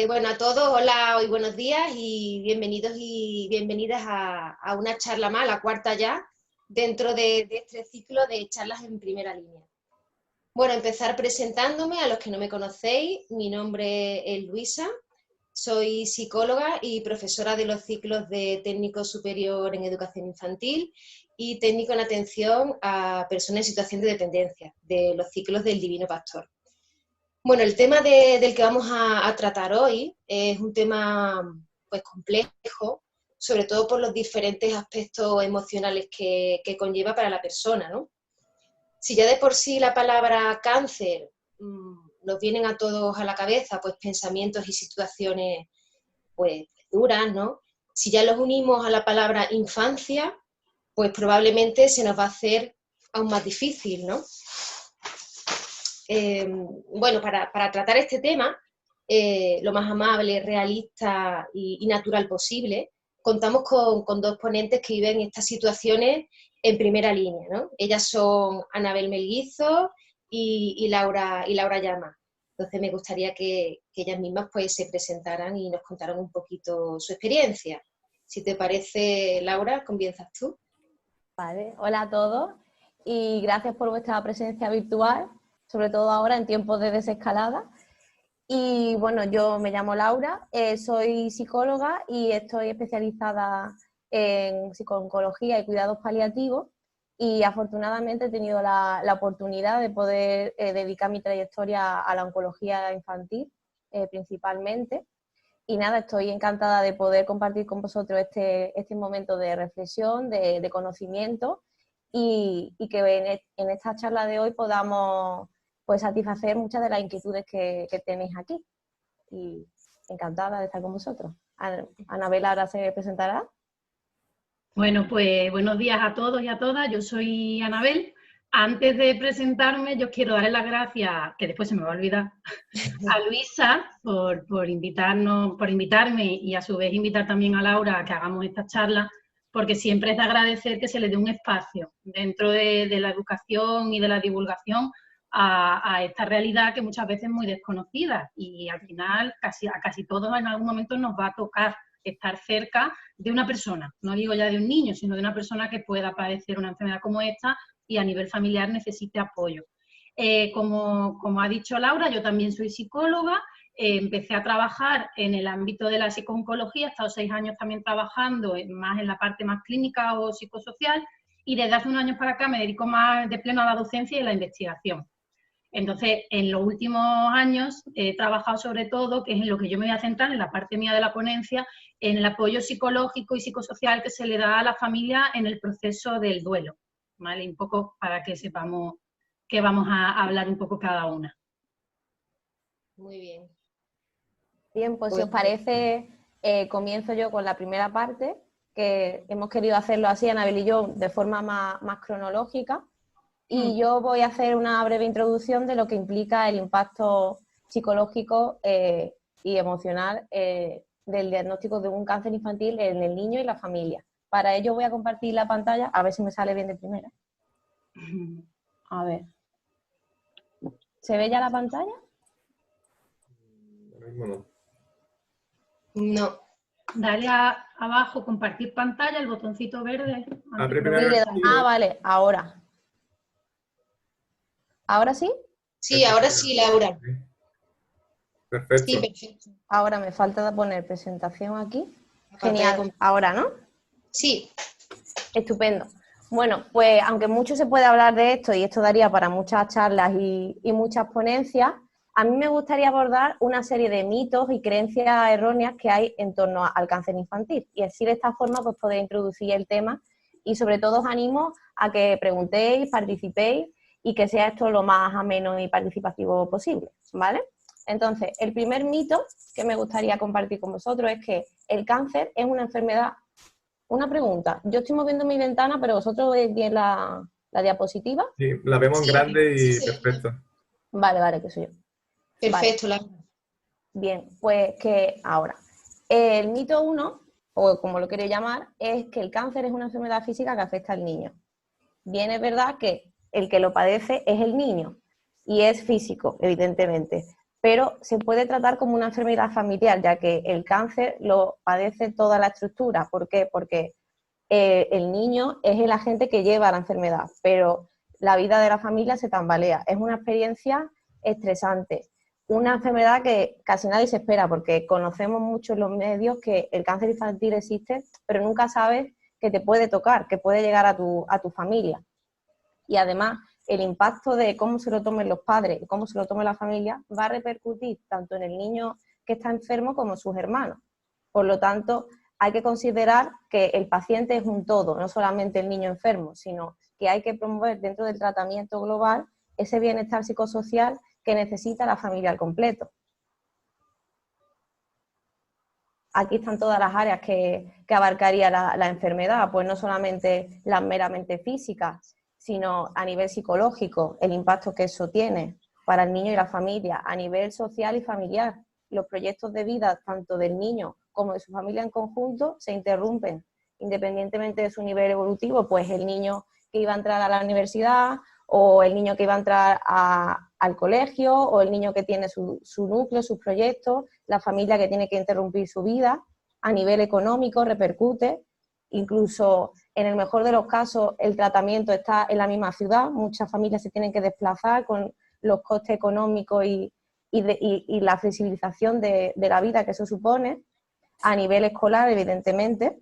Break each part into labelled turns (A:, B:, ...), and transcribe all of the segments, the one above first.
A: Bueno, a todos, hola y buenos días y bienvenidos y bienvenidas a una charla más, la cuarta ya, dentro de este ciclo de charlas en primera línea. Bueno, empezar presentándome a los que no me conocéis. Mi nombre es Luisa, soy psicóloga y profesora de los ciclos de técnico superior en educación infantil y técnico en atención a personas en situación de dependencia, de los ciclos del Divino Pastor. Bueno, el tema del que vamos a tratar hoy es un tema pues complejo, sobre todo por los diferentes aspectos emocionales que conlleva para la persona, ¿no? Si ya de por sí la palabra cáncer nos vienen a todos a la cabeza, pues pensamientos y situaciones pues duras, ¿no? Si ya los unimos a la palabra infancia, pues probablemente se nos va a hacer aún más difícil, ¿no? Bueno, para tratar este tema, lo más amable, realista y natural posible, contamos con dos ponentes que viven estas situaciones en primera línea, ¿no? Ellas son Anabel Melguizo y Laura Llama. Entonces me gustaría que ellas mismas pues, se presentaran y nos contaran un poquito su experiencia. Si te parece, Laura, comienzas tú.
B: Vale, hola a todos y gracias por vuestra presencia virtual, sobre todo ahora en tiempos de desescalada. Y bueno, yo me llamo Laura, soy psicóloga y estoy especializada en psico-oncología y cuidados paliativos y afortunadamente he tenido la oportunidad de poder dedicar mi trayectoria a la oncología infantil principalmente. Y nada, estoy encantada de poder compartir con vosotros este momento de reflexión, de conocimiento y que en esta charla de hoy podamos pues, satisfacer muchas de las inquietudes que tenéis aquí. Y encantada de estar con vosotros. Anabel ahora se presentará.
C: Bueno, pues buenos días a todos y a todas. Yo soy Anabel. Antes de presentarme, yo quiero darle las gracias, que después se me va a olvidar, a Luisa por invitarme y a su vez invitar también a Laura a que hagamos esta charla, porque siempre es de agradecer que se le dé un espacio dentro de la educación y de la divulgación a esta realidad que muchas veces es muy desconocida y al final a casi todos en algún momento nos va a tocar estar cerca de una persona, no digo ya de un niño, sino de una persona que pueda padecer una enfermedad como esta y a nivel familiar necesite apoyo. Como ha dicho Laura, yo también soy psicóloga, empecé a trabajar en el ámbito de la psico-oncología, he estado 6 años también trabajando más en la parte más clínica o psicosocial y desde hace unos años para acá me dedico más de pleno a la docencia y a la investigación. Entonces, en los últimos años he trabajado sobre todo, que es en lo que yo me voy a centrar, en la parte mía de la ponencia, en el apoyo psicológico y psicosocial que se le da a la familia en el proceso del duelo, ¿vale? Un poco para que sepamos que vamos a hablar un poco cada una.
A: Muy bien.
B: Bien, pues si os parece, comienzo yo con la primera parte, que hemos querido hacerlo así, Anabel y yo, de forma más cronológica. Y yo voy a hacer una breve introducción de lo que implica el impacto psicológico y emocional del diagnóstico de un cáncer infantil en el niño y la familia. Para ello voy a compartir la pantalla, a ver si me sale bien de primera. A ver. ¿Se ve ya la pantalla?
A: No.
C: Dale abajo, compartir pantalla, el botoncito verde.
B: Vale, ahora. ¿Ahora sí?
A: Sí, ahora sí, Laura.
D: Perfecto.
A: Sí, perfecto.
B: Ahora me falta poner presentación aquí. Genial. Ahora, ¿no?
A: Sí.
B: Estupendo. Bueno, pues aunque mucho se puede hablar de esto y esto daría para muchas charlas y muchas ponencias, a mí me gustaría abordar una serie de mitos y creencias erróneas que hay en torno al cáncer infantil y así de esta forma pues poder introducir el tema y sobre todo os animo a que preguntéis, participéis y que sea esto lo más ameno y participativo posible, ¿vale? Entonces, el primer mito que me gustaría compartir con vosotros es que el cáncer es una enfermedad. Una pregunta, yo estoy moviendo mi ventana, pero vosotros veis bien la diapositiva.
D: Sí, la vemos en grande y perfecto.
B: Vale, que soy yo.
A: Perfecto,
B: vale. Bien, pues que ahora, el mito 1, o como lo quiero llamar, es que el cáncer es una enfermedad física que afecta al niño. Bien, es verdad que el que lo padece es el niño y es físico, evidentemente, pero se puede tratar como una enfermedad familiar, ya que el cáncer lo padece toda la estructura. ¿Por qué? Porque el niño es el agente que lleva la enfermedad, pero la vida de la familia se tambalea. Es una experiencia estresante, una enfermedad que casi nadie se espera, porque conocemos mucho en los medios que el cáncer infantil existe, pero nunca sabes que te puede tocar, que puede llegar a tu familia. Y además, el impacto de cómo se lo tomen los padres y cómo se lo tome la familia va a repercutir tanto en el niño que está enfermo como en sus hermanos. Por lo tanto, hay que considerar que el paciente es un todo, no solamente el niño enfermo, sino que hay que promover dentro del tratamiento global ese bienestar psicosocial que necesita la familia al completo. Aquí están todas las áreas que abarcaría la enfermedad, pues no solamente las meramente físicas, sino a nivel psicológico, el impacto que eso tiene para el niño y la familia, a nivel social y familiar. Los proyectos de vida, tanto del niño como de su familia en conjunto, se interrumpen. Independientemente de su nivel evolutivo, pues el niño que iba a entrar a la universidad, o el niño que iba a entrar al colegio, o el niño que tiene su núcleo, sus proyectos, la familia que tiene que interrumpir su vida, a nivel económico repercute. Incluso en el mejor de los casos el tratamiento está en la misma ciudad, muchas familias se tienen que desplazar con los costes económicos y la flexibilización de la vida que eso supone. A nivel escolar, evidentemente,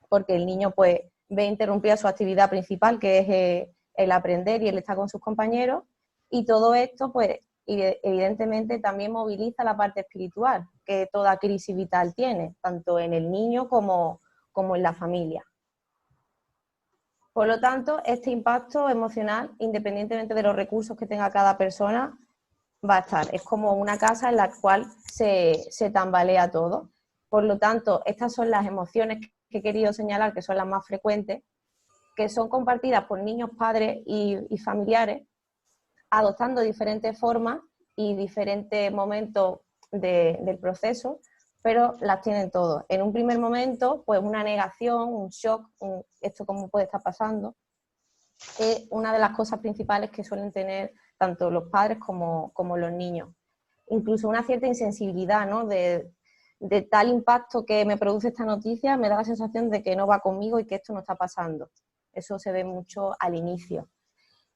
B: porque el niño pues ve interrumpida su actividad principal, que es el aprender y el estar con sus compañeros, y todo esto pues evidentemente también moviliza la parte espiritual que toda crisis vital tiene, tanto en el niño como en la familia. Por lo tanto, este impacto emocional, independientemente de los recursos que tenga cada persona, va a estar. Es como una casa en la cual se tambalea todo. Por lo tanto, estas son las emociones que he querido señalar, que son las más frecuentes, que son compartidas por niños, padres y familiares, adoptando diferentes formas y diferentes momentos del proceso, pero las tienen todos. En un primer momento, pues una negación, un shock, esto cómo puede estar pasando, es una de las cosas principales que suelen tener tanto los padres como los niños. Incluso una cierta insensibilidad, ¿no? De tal impacto que me produce esta noticia, me da la sensación de que no va conmigo y que esto no está pasando. Eso se ve mucho al inicio.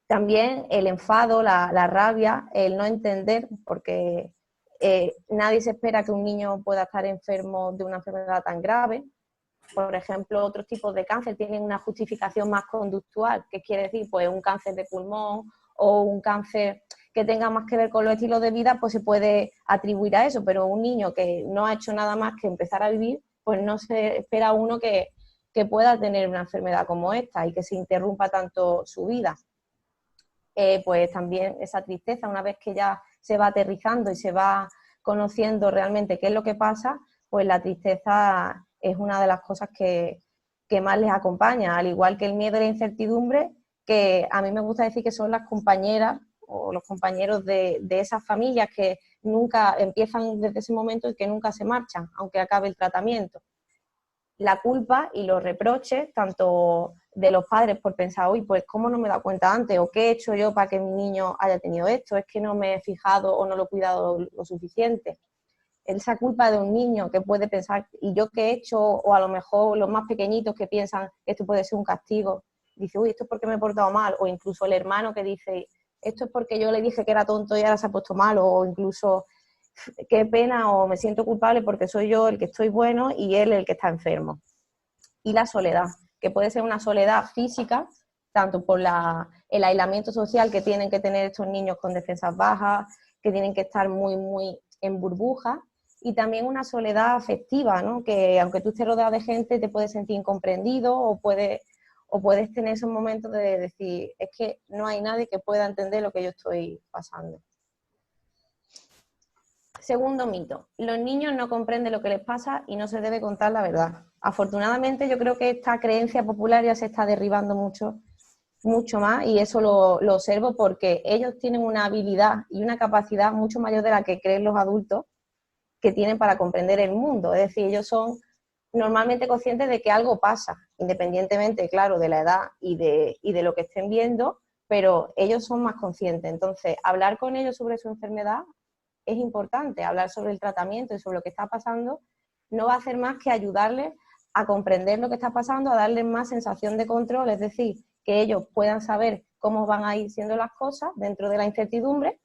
B: También el enfado, la rabia, el no entender, porque nadie se espera que un niño pueda estar enfermo de una enfermedad tan grave. Por ejemplo, otros tipos de cáncer tienen una justificación más conductual, que quiere decir pues un cáncer de pulmón o un cáncer que tenga más que ver con los estilos de vida, pues se puede atribuir a eso, pero un niño que no ha hecho nada más que empezar a vivir, pues no se espera uno que pueda tener una enfermedad como esta y que se interrumpa tanto su vida. Pues también esa tristeza, una vez que ya se va aterrizando y se va conociendo realmente qué es lo que pasa, pues la tristeza es una de las cosas que más les acompaña, al igual que el miedo y la incertidumbre, que a mí me gusta decir que son las compañeras o los compañeros de esas familias que nunca empiezan desde ese momento y que nunca se marchan, aunque acabe el tratamiento. La culpa y los reproches, tanto de los padres por pensar, uy, pues ¿cómo no me he dado cuenta antes? ¿O qué he hecho yo para que mi niño haya tenido esto? ¿Es que no me he fijado o no lo he cuidado lo suficiente? Esa culpa de un niño que puede pensar, ¿y yo qué he hecho? O a lo mejor los más pequeñitos que piensan que esto puede ser un castigo. Dice, uy, esto es porque me he portado mal. O incluso el hermano que dice, esto es porque yo le dije que era tonto y ahora se ha puesto mal. O incluso, qué pena, o me siento culpable porque soy yo el que estoy bueno y él el que está enfermo. Y la soledad, que puede ser una soledad física, tanto por el aislamiento social que tienen que tener estos niños con defensas bajas, que tienen que estar muy, muy en burbuja, y también una soledad afectiva, ¿no? Que aunque tú estés rodeado de gente te puedes sentir incomprendido o puedes tener esos momentos de decir, es que no hay nadie que pueda entender lo que yo estoy pasando. Segundo mito, los niños no comprenden lo que les pasa y no se debe contar la verdad. Afortunadamente yo creo que esta creencia popular ya se está derribando mucho más, y eso lo observo porque ellos tienen una habilidad y una capacidad mucho mayor de la que creen los adultos que tienen para comprender el mundo. Es decir, ellos son normalmente conscientes de que algo pasa, independientemente, claro, de la edad y de lo que estén viendo, pero ellos son más conscientes. Entonces, hablar con ellos sobre su enfermedad es importante hablar sobre el tratamiento y sobre lo que está pasando, no va a hacer más que ayudarles a comprender lo que está pasando, a darles más sensación de control, es decir, que ellos puedan saber cómo van a ir siendo las cosas dentro de la incertidumbre,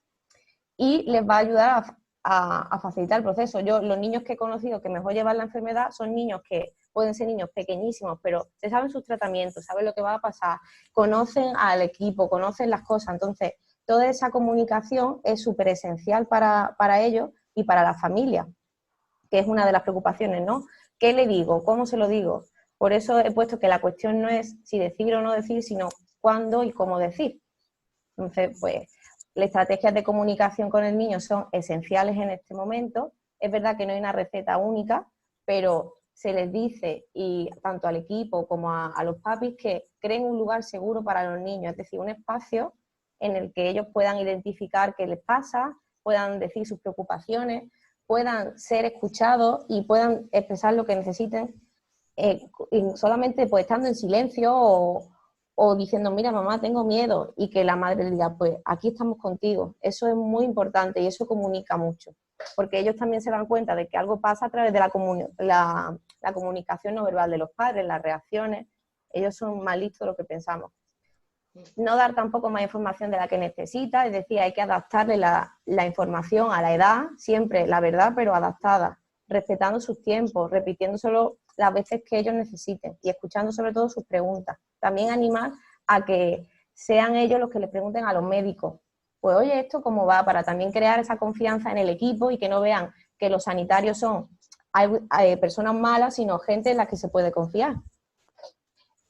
B: y les va a ayudar a facilitar el proceso. Yo, los niños que he conocido que mejor llevan la enfermedad son niños que pueden ser niños pequeñísimos, pero se saben sus tratamientos, saben lo que va a pasar, conocen al equipo, conocen las cosas. Entonces, toda esa comunicación es súper esencial para ellos y para la familia, que es una de las preocupaciones, ¿no? ¿Qué le digo? ¿Cómo se lo digo? Por eso he puesto que la cuestión no es si decir o no decir, sino cuándo y cómo decir. Entonces, pues, las estrategias de comunicación con el niño son esenciales en este momento. Es verdad que no hay una receta única, pero se les dice, y tanto al equipo como a los papis, que creen un lugar seguro para los niños, es decir, un espacio en el que ellos puedan identificar qué les pasa, puedan decir sus preocupaciones, puedan ser escuchados y puedan expresar lo que necesiten, solamente pues estando en silencio o diciendo, mira mamá, tengo miedo, y que la madre le diga, pues aquí estamos contigo. Eso es muy importante y eso comunica mucho, porque ellos también se dan cuenta de que algo pasa a través de la comunicación no verbal de los padres, las reacciones. Ellos son más listos de lo que pensamos. No dar tampoco más información de la que necesita, es decir, hay que adaptarle la información a la edad, siempre la verdad, pero adaptada, respetando sus tiempos, repitiéndoselo las veces que ellos necesiten y escuchando sobre todo sus preguntas. También animar a que sean ellos los que les pregunten a los médicos, pues oye, ¿esto cómo va? Para también crear esa confianza en el equipo y que no vean que los sanitarios son hay personas malas, sino gente en la que se puede confiar.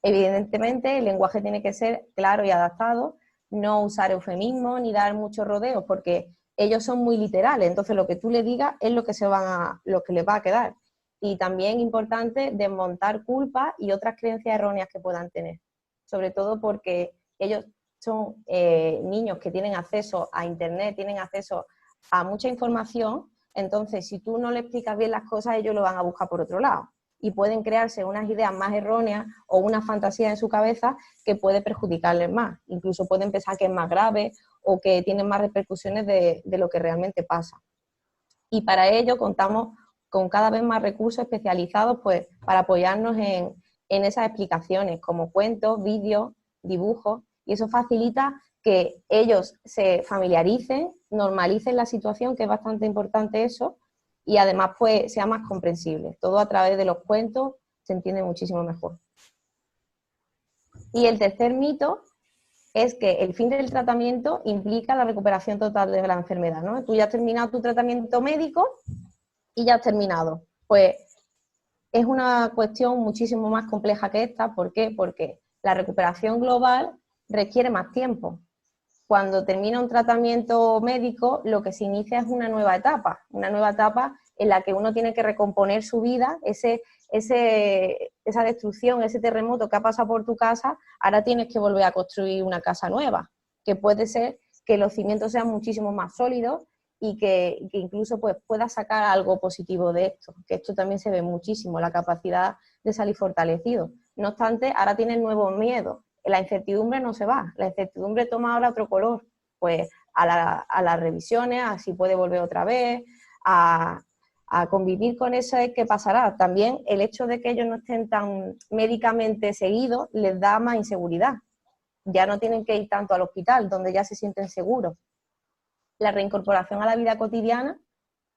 B: Evidentemente, el lenguaje tiene que ser claro y adaptado, no usar eufemismos ni dar muchos rodeos, porque ellos son muy literales, entonces lo que tú le digas es lo que les va a quedar. Y también importante desmontar culpas y otras creencias erróneas que puedan tener, sobre todo porque ellos son niños que tienen acceso a internet, tienen acceso a mucha información, entonces si tú no le explicas bien las cosas, ellos lo van a buscar por otro lado. Y pueden crearse unas ideas más erróneas o una fantasía en su cabeza que puede perjudicarles más. Incluso pueden pensar que es más grave o que tienen más repercusiones de lo que realmente pasa. Y para ello contamos con cada vez más recursos especializados pues, para apoyarnos en esas explicaciones, como cuentos, vídeos, dibujos, y eso facilita que ellos se familiaricen, normalicen la situación, que es bastante importante eso, y además pues sea más comprensible. Todo a través de los cuentos se entiende muchísimo mejor. Y el tercer mito es que el fin del tratamiento implica la recuperación total de la enfermedad, ¿no? Tú ya has terminado tu tratamiento médico y ya has terminado. Pues es una cuestión muchísimo más compleja que esta. ¿Por qué? Porque la recuperación global requiere más tiempo. Cuando termina un tratamiento médico, lo que se inicia es una nueva etapa en la que uno tiene que recomponer su vida, esa destrucción, ese terremoto que ha pasado por tu casa, ahora tienes que volver a construir una casa nueva, que puede ser que los cimientos sean muchísimo más sólidos y que incluso pues, puedas sacar algo positivo de esto, que esto también se ve muchísimo, la capacidad de salir fortalecido. No obstante, ahora tienes nuevos miedos. La incertidumbre no se va, la incertidumbre toma ahora otro color, pues a las revisiones, a si puede volver otra vez, a convivir con eso, es que pasará. También el hecho de que ellos no estén tan médicamente seguidos les da más inseguridad, ya no tienen que ir tanto al hospital, donde ya se sienten seguros. La reincorporación a la vida cotidiana,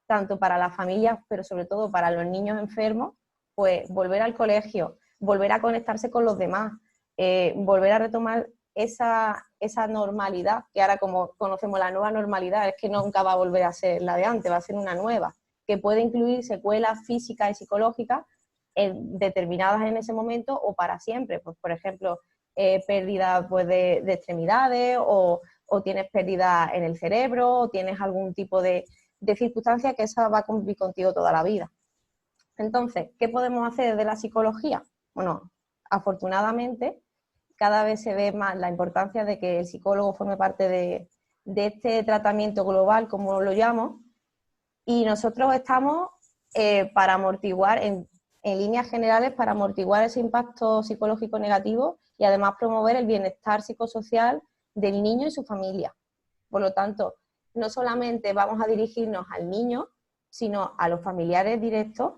B: tanto para las familias, pero sobre todo para los niños enfermos, pues volver al colegio, volver a conectarse con los demás, volver a retomar esa normalidad, que ahora como conocemos la nueva normalidad, es que nunca va a volver a ser la de antes, va a ser una nueva, que puede incluir secuelas físicas y psicológicas determinadas en ese momento o para siempre. Pues, por ejemplo, pérdida pues, de extremidades o tienes pérdida en el cerebro o tienes algún tipo de circunstancia que esa va a convivir contigo toda la vida. Entonces, ¿qué podemos hacer desde la psicología? Bueno, afortunadamente, cada vez se ve más la importancia de que el psicólogo forme parte de este tratamiento global, como lo llamo, y nosotros estamos para amortiguar, en líneas generales, para amortiguar ese impacto psicológico negativo y además promover el bienestar psicosocial del niño y su familia. Por lo tanto, no solamente vamos a dirigirnos al niño, sino a los familiares directos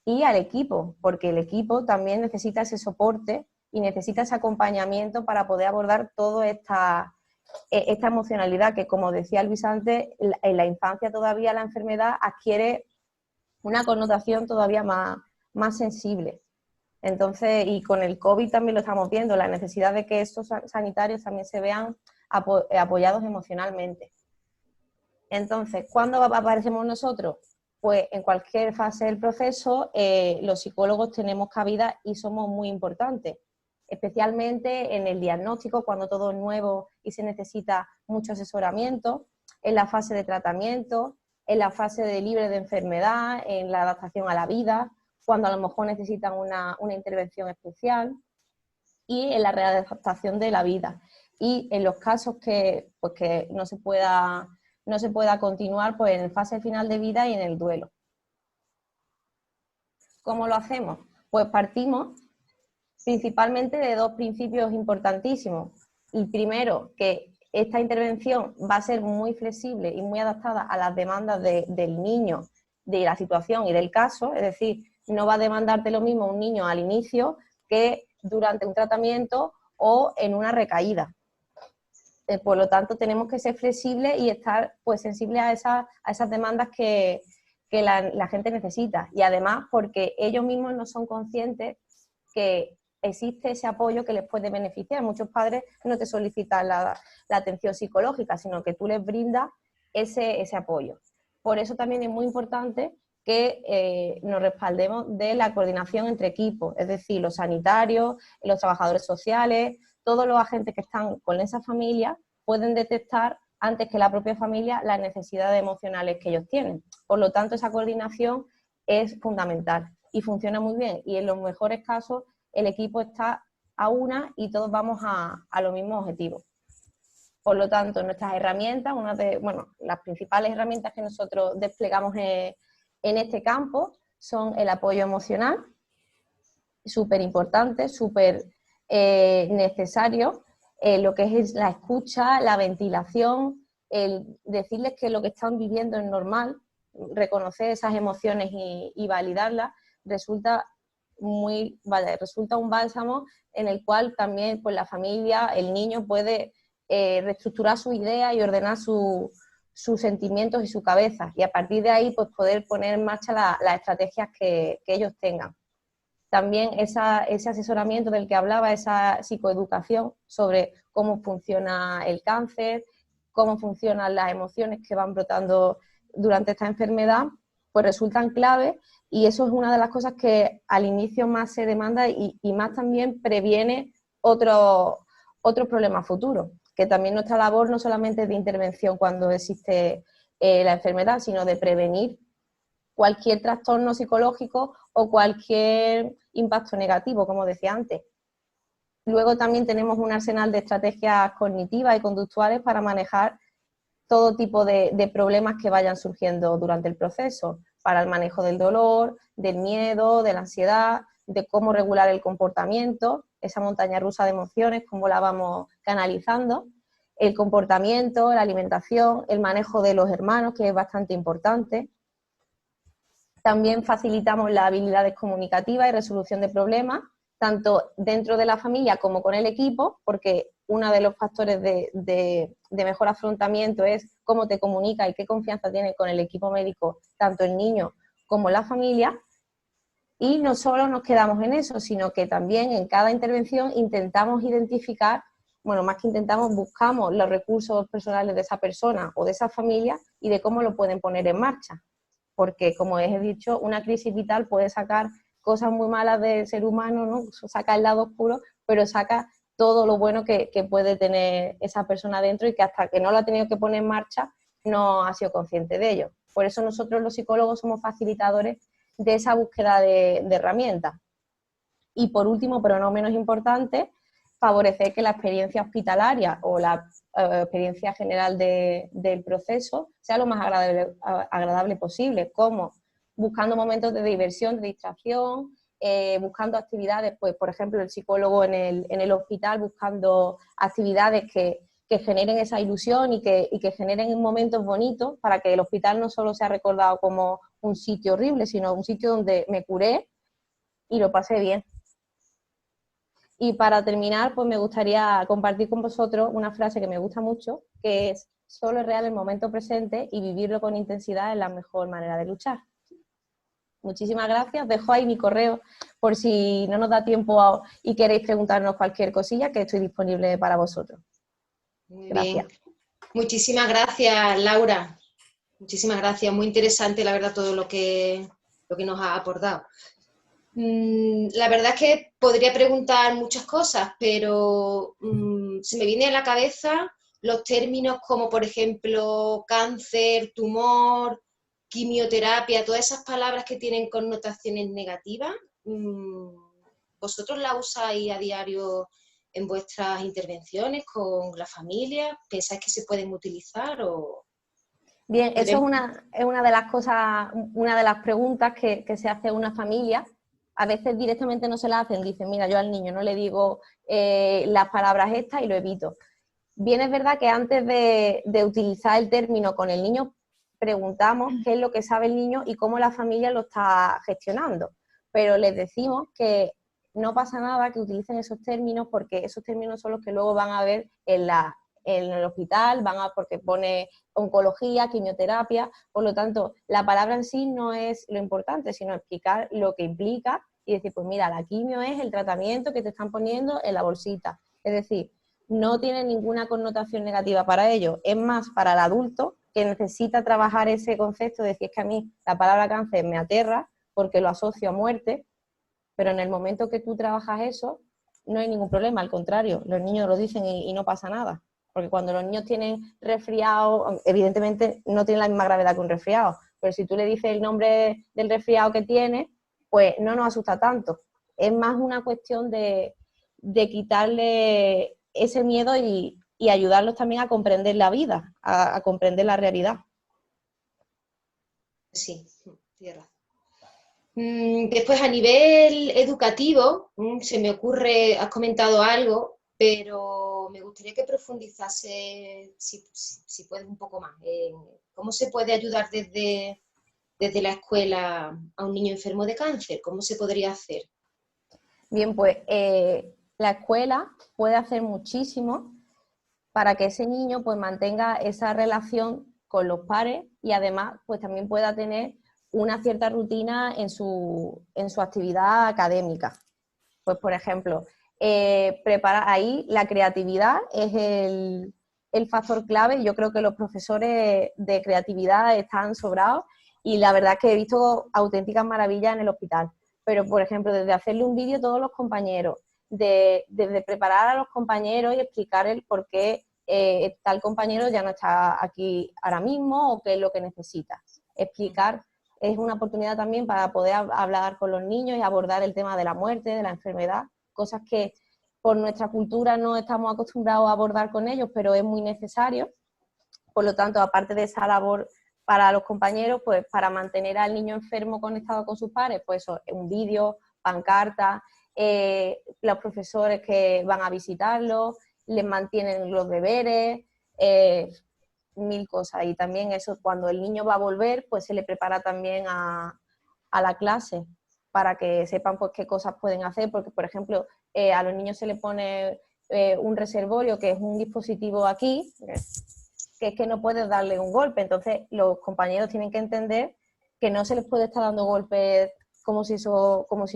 B: y al equipo, porque el equipo también necesita ese soporte y necesita ese acompañamiento para poder abordar toda esta emocionalidad que, como decía Luis antes, en la infancia todavía la enfermedad adquiere una connotación todavía más sensible. Entonces, y con el COVID también lo estamos viendo, la necesidad de que estos sanitarios también se vean apoyados emocionalmente. Entonces, ¿cuándo aparecemos nosotros? Pues en cualquier fase del proceso, los psicólogos tenemos cabida y somos muy importantes, especialmente en el diagnóstico, cuando todo es nuevo y se necesita mucho asesoramiento, en la fase de tratamiento, en la fase de libre de enfermedad, en la adaptación a la vida, cuando a lo mejor necesitan una intervención especial, y en la readaptación de la vida. Y en los casos que no se pueda continuar, pues en fase final de vida y en el duelo. ¿Cómo lo hacemos? Pues partimos principalmente de dos principios importantísimos. El primero, que esta intervención va a ser muy flexible y muy adaptada a las demandas del niño, de la situación y del caso, es decir, no va a demandarte lo mismo un niño al inicio que durante un tratamiento o en una recaída. Por lo tanto, tenemos que ser flexibles y estar pues sensibles a esas demandas que la gente necesita. Y además, porque ellos mismos no son conscientes que existe ese apoyo que les puede beneficiar. Muchos padres no te solicitan la atención psicológica, sino que tú les brindas ese apoyo. Por eso también es muy importante que nos respaldemos de la coordinación entre equipos, es decir, los sanitarios, los trabajadores sociales, todos los agentes que están con esa familia pueden detectar antes que la propia familia las necesidades emocionales que ellos tienen. Por lo tanto, esa coordinación es fundamental y funciona muy bien. Y en los mejores casos, el equipo está a una y todos vamos a los mismos objetivos. Por lo tanto, nuestras herramientas, las principales herramientas que nosotros desplegamos en este campo son el apoyo emocional, súper importante, súper necesario, lo que es la escucha, la ventilación, el decirles que lo que están viviendo es normal, reconocer esas emociones y validarlas, resulta un bálsamo en el cual también pues, la familia, el niño puede reestructurar su idea y ordenar sus sentimientos y su cabeza, y a partir de ahí pues, poder poner en marcha las estrategias que ellos tengan. También ese asesoramiento del que hablaba, esa psicoeducación sobre cómo funciona el cáncer, cómo funcionan las emociones que van brotando durante esta enfermedad, pues resultan clave, y eso es una de las cosas que al inicio más se demanda y más también previene otros problemas futuros, que también nuestra labor no solamente es de intervención cuando existe la enfermedad, sino de prevenir cualquier trastorno psicológico o cualquier impacto negativo, como decía antes. Luego también tenemos un arsenal de estrategias cognitivas y conductuales para manejar todo tipo de problemas que vayan surgiendo durante el proceso, para el manejo del dolor, del miedo, de la ansiedad, de cómo regular el comportamiento, esa montaña rusa de emociones, cómo la vamos canalizando, el comportamiento, la alimentación, el manejo de los hermanos, que es bastante importante. También facilitamos las habilidades comunicativas y resolución de problemas, tanto dentro de la familia como con el equipo, porque uno de los factores de mejor afrontamiento es cómo te comunicas y qué confianza tienes con el equipo médico, tanto el niño como la familia. Y no solo nos quedamos en eso, sino que también en cada intervención intentamos identificar, más que intentamos, buscamos los recursos personales de esa persona o de esa familia y de cómo lo pueden poner en marcha. Porque, como he dicho, una crisis vital puede sacar cosas muy malas del ser humano, ¿no? Saca el lado oscuro, pero saca todo lo bueno que puede tener esa persona dentro y que hasta que no lo ha tenido que poner en marcha no ha sido consciente de ello. Por eso nosotros los psicólogos somos facilitadores de esa búsqueda de herramientas. Y por último, pero no menos importante, favorecer que la experiencia hospitalaria o la experiencia general del proceso sea lo más agradable posible, como buscando momentos de diversión, de distracción, buscando actividades, pues por ejemplo el psicólogo en el hospital buscando actividades que que generen esa ilusión y que generen momentos bonitos para que el hospital no solo sea recordado como un sitio horrible, sino un sitio donde me curé y lo pasé bien. Y para terminar, pues me gustaría compartir con vosotros una frase que me gusta mucho, que es: solo es real el momento presente y vivirlo con intensidad es la mejor manera de luchar. Muchísimas gracias. Os dejo ahí mi correo por si no nos da tiempo y queréis preguntarnos cualquier cosilla, que estoy disponible para vosotros.
A: Muy
B: Gracias.
A: bien. Muchísimas gracias, Laura. Muchísimas gracias. Muy interesante, la verdad, todo lo que nos ha aportado. La verdad es que podría preguntar muchas cosas, pero se me viene a la cabeza los términos como, por ejemplo, cáncer, tumor, quimioterapia, todas esas palabras que tienen connotaciones negativas. ¿Vosotros las usáis a diario en vuestras intervenciones con la familia? ¿Pensáis que se pueden utilizar o...?
B: Bien, eso es una de las cosas, una de las preguntas que se hace a una familia. A veces directamente no se la hacen, dicen, mira, yo al niño no le digo las palabras estas y lo evito. Bien, es verdad que antes de utilizar el término con el niño, preguntamos qué es lo que sabe el niño y cómo la familia lo está gestionando. Pero les decimos que no pasa nada que utilicen esos términos, porque esos términos son los que luego van a ver en el hospital, porque pone oncología, quimioterapia. Por lo tanto, la palabra en sí no es lo importante, sino explicar lo que implica y decir, pues mira, la quimio es el tratamiento que te están poniendo en la bolsita. Es decir, no tiene ninguna connotación negativa para ellos, es más para el adulto que necesita trabajar ese concepto de decir, es que a mí la palabra cáncer me aterra porque lo asocio a muerte, pero en el momento que tú trabajas eso, no hay ningún problema, al contrario, los niños lo dicen y no pasa nada, porque cuando los niños tienen resfriado, evidentemente no tienen la misma gravedad que un resfriado, pero si tú le dices el nombre del resfriado que tiene, pues no nos asusta tanto, es más una cuestión de quitarle ese miedo y ayudarlos también a comprender la vida, a comprender la realidad.
A: Sí, tienes razón. Después, a nivel educativo, se me ocurre, has comentado algo, pero me gustaría que profundizase, si puedes, un poco más. ¿Cómo se puede ayudar desde la escuela a un niño enfermo de cáncer? ¿Cómo se podría hacer?
B: Bien, pues la escuela puede hacer muchísimo para que ese niño pues mantenga esa relación con los pares y además pues también pueda tener una cierta rutina en su actividad académica. Pues por ejemplo, ahí la creatividad es el factor clave. Yo creo que los profesores de creatividad están sobrados y la verdad es que he visto auténticas maravillas en el hospital. Pero, por ejemplo, desde hacerle un vídeo a todos los compañeros, desde preparar a los compañeros y explicar el por qué tal compañero ya no está aquí ahora mismo o qué es lo que necesita. Explicar es una oportunidad también para poder hablar con los niños y abordar el tema de la muerte, de la enfermedad, cosas que por nuestra cultura no estamos acostumbrados a abordar con ellos, pero es muy necesario. Por lo tanto, aparte de esa labor para los compañeros, pues para mantener al niño enfermo conectado con sus pares, pues eso, un vídeo, pancarta, los profesores que van a visitarlos, les mantienen los deberes, mil cosas. Y también eso, cuando el niño va a volver, pues se le prepara también a la clase para que sepan pues qué cosas pueden hacer, porque por ejemplo a los niños se le pone un reservorio, que es un dispositivo aquí, que es que no puedes darle un golpe, entonces los compañeros tienen que entender que no se les puede estar dando golpes como si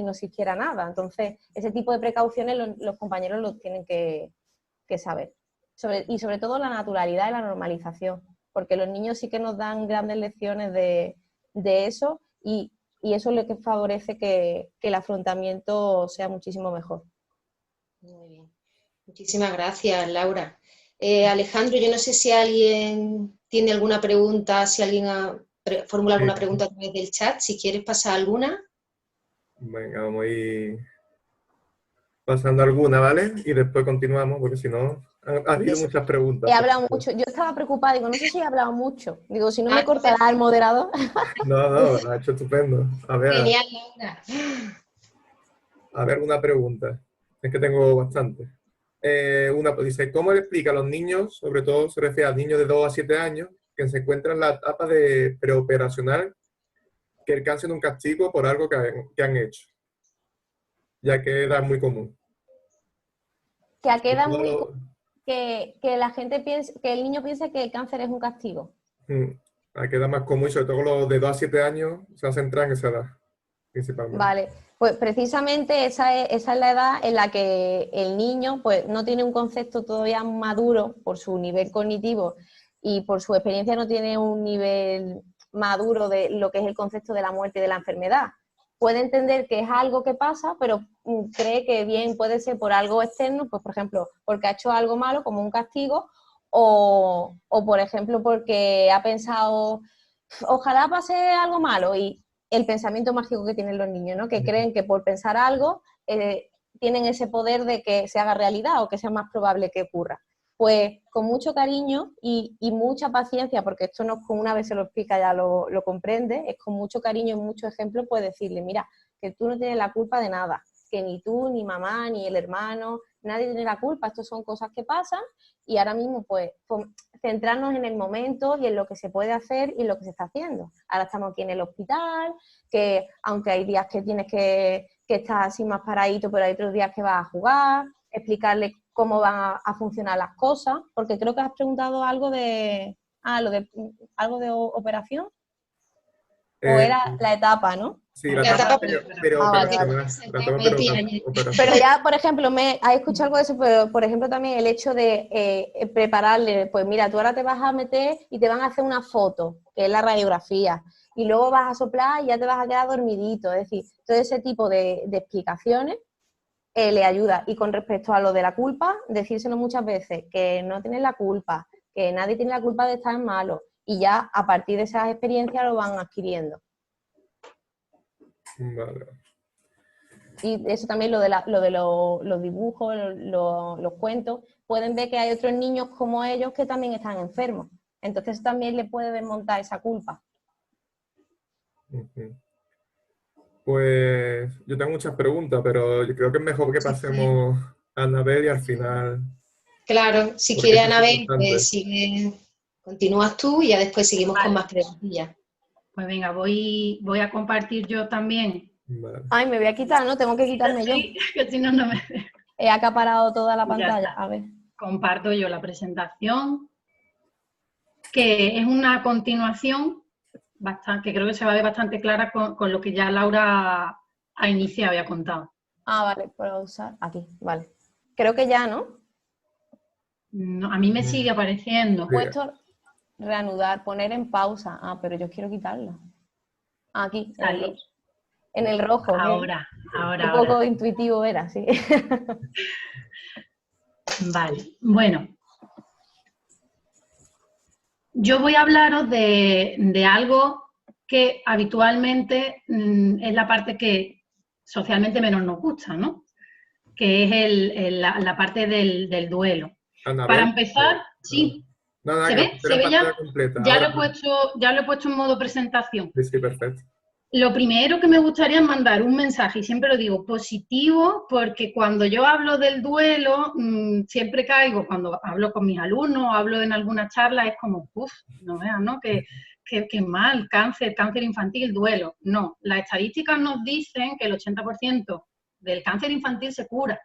B: no existiera nada. Entonces ese tipo de precauciones los compañeros los tienen que saber. Y sobre todo la naturalidad y la normalización, porque los niños sí que nos dan grandes lecciones de eso y eso es lo que favorece que el afrontamiento sea muchísimo mejor.
A: Muy bien. Muchísimas gracias, Laura. Alejandro, yo no sé si alguien tiene alguna pregunta, si alguien formula alguna pregunta a través del chat, si quieres pasar alguna.
D: Venga, vamos a ir pasando alguna, ¿vale? Y después continuamos, porque si no, ha habido muchas preguntas.
B: He hablado mucho. Yo estaba preocupada, digo, no sé si he hablado mucho. Digo, si no me cortará el moderador.
D: No, lo ha hecho estupendo.
A: Genial, Laura.
D: A ver, alguna pregunta. Es que tengo bastante. Una dice, ¿cómo le explica a los niños, sobre todo se refiere a niños de 2 a 7 años, que se encuentran en la etapa de preoperacional, que el cáncer es un castigo por algo que han hecho, ya que era muy común?
B: Que a qué edad
D: Todo
B: muy
D: lo-
B: que la gente piense, que el niño piense que el cáncer es un castigo.
D: a qué edad más común, y sobre todo los de 2 a 7 años, se va a centrar en esa edad, principalmente.
B: Vale, pues precisamente esa es la edad en la que el niño pues, no tiene un concepto todavía maduro por su nivel cognitivo y por su experiencia no tiene un nivel maduro de lo que es el concepto de la muerte y de la enfermedad. Puede entender que es algo que pasa, pero cree que bien puede ser por algo externo, pues por ejemplo, porque ha hecho algo malo como un castigo o por ejemplo porque ha pensado, ojalá pase algo malo y el pensamiento mágico que tienen los niños, ¿no? Que creen que por pensar algo tienen ese poder de que se haga realidad o que sea más probable que ocurra. Pues con mucho cariño y mucha paciencia, porque esto no es con una vez se lo explica ya lo comprende, es con mucho cariño y mucho ejemplo, pues decirle, mira, que tú no tienes la culpa de nada, que ni tú, ni mamá, ni el hermano, nadie tiene la culpa, esto son cosas que pasan y ahora mismo pues centrarnos en el momento y en lo que se puede hacer y en lo que se está haciendo. Ahora estamos aquí en el hospital, que aunque hay días que tienes que estar así más paradito, pero hay otros días que vas a jugar, explicarle cómo van a funcionar las cosas, porque creo que has preguntado algo de algo de operación, o
D: Eh,
B: era la etapa, ¿no?
D: sí, la
A: La
D: etapa
A: etapa
B: Ah, vale, vale.
D: preoperacional. La etapa
B: Pero
D: operacional.
B: ya, por ejemplo, has escuchado algo de eso, pero por ejemplo también el hecho de prepararle, pues mira, tú ahora te vas a meter y te van a hacer una foto, que es la radiografía, y luego vas a soplar y ya te vas a quedar dormidito, es decir, todo ese tipo de explicaciones le ayuda. Y con respecto a lo de la culpa, decírselo muchas veces, que no tienes la culpa, que nadie tiene la culpa de estar malo, y ya a partir de esas experiencias lo van adquiriendo.
D: Vale.
B: Y eso también lo de los dibujos, los cuentos, pueden ver que hay otros niños como ellos que también están enfermos. Entonces también le puede desmontar esa culpa.
D: Ujú. Pues yo tengo muchas preguntas, pero yo creo que es mejor que pasemos a Anabel y al final,
A: Claro, si
D: porque
A: quiere
D: es muy
A: Anabel,
D: importante.
A: pues sigue, continúas tú y ya después seguimos con
C: Vale,
A: más preguntillas.
C: pues venga, voy a compartir yo también.
D: Vale.
B: Ay, me voy a quitar, ¿no? Tengo que quitarme yo.
C: Sí, que si no, no me...
B: He acaparado toda la
C: Ya
B: pantalla.
C: está.
B: A ver.
C: Comparto yo la presentación, que es una continuación bastante, que creo que se va a ver bastante clara con lo que ya Laura ha iniciado y ha contado.
B: Ah, vale, puedo usar aquí, vale. Creo que ya, ¿no?
C: No, a mí me sigue apareciendo.
D: Sí.
B: Puesto reanudar, poner en pausa. Ah, pero yo quiero quitarlo. Aquí,
C: Salí.
B: en el rojo. Qué
C: Ahora.
B: poco intuitivo era, sí.
C: Vale, bueno. Yo voy a hablaros de algo que habitualmente es la parte que socialmente menos nos gusta, ¿no? Que es la parte del duelo. Para
D: Anabel.
C: empezar, sí,
D: Nada,
C: ¿se
D: que lo
C: ve?
D: pusieron
C: ¿Se
D: en
C: ve ya?
D: pantalla completa.
C: Ya
D: Ahora
C: lo he puesto en modo presentación.
D: sí, sí, perfecto.
C: Lo primero que me gustaría es mandar un mensaje, y siempre lo digo, positivo, porque cuando yo hablo del duelo, siempre caigo, cuando hablo con mis alumnos, hablo en alguna charla, es como, uff, no veas, ¿no? Que mal, cáncer infantil, duelo. No, las estadísticas nos dicen que el 80% del cáncer infantil se cura.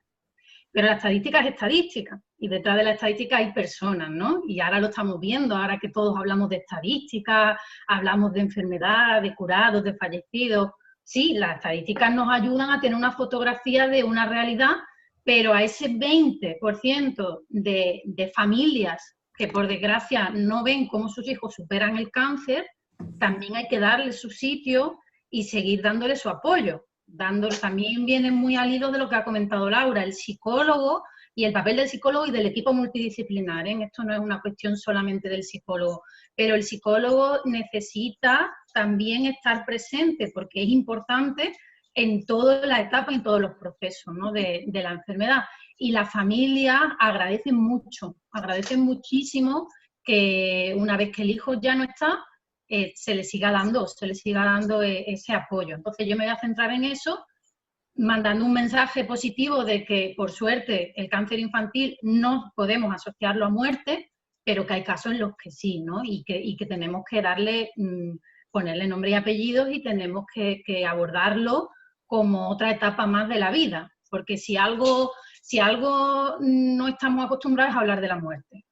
C: Pero la estadística es estadística y detrás de la estadística hay personas, ¿no? Y ahora lo estamos viendo, ahora que todos hablamos de estadísticas, hablamos de enfermedad, de curados, de fallecidos. Sí, las estadísticas nos ayudan a tener una fotografía de una realidad, pero a ese 20% de familias que por desgracia no ven cómo sus hijos superan el cáncer, también hay que darle su sitio y seguir dándole su apoyo. También viene muy al hilo de lo que ha comentado Laura, el psicólogo y el papel del psicólogo y del equipo multidisciplinar, ¿eh? Esto no es una cuestión solamente del psicólogo, pero el psicólogo necesita también estar presente porque es importante en toda la etapa, en todos los procesos, ¿no? de la enfermedad. Y la familia agradece muchísimo que una vez que el hijo ya no está, se le siga dando ese apoyo. Entonces yo me voy a centrar en eso mandando un mensaje positivo de que, por suerte, el cáncer infantil no podemos asociarlo a muerte, pero que hay casos en los que sí, ¿no? Y que tenemos que ponerle nombre y apellidos y tenemos que abordarlo como otra etapa más de la vida, porque si algo no estamos acostumbrados a hablar de la muerte.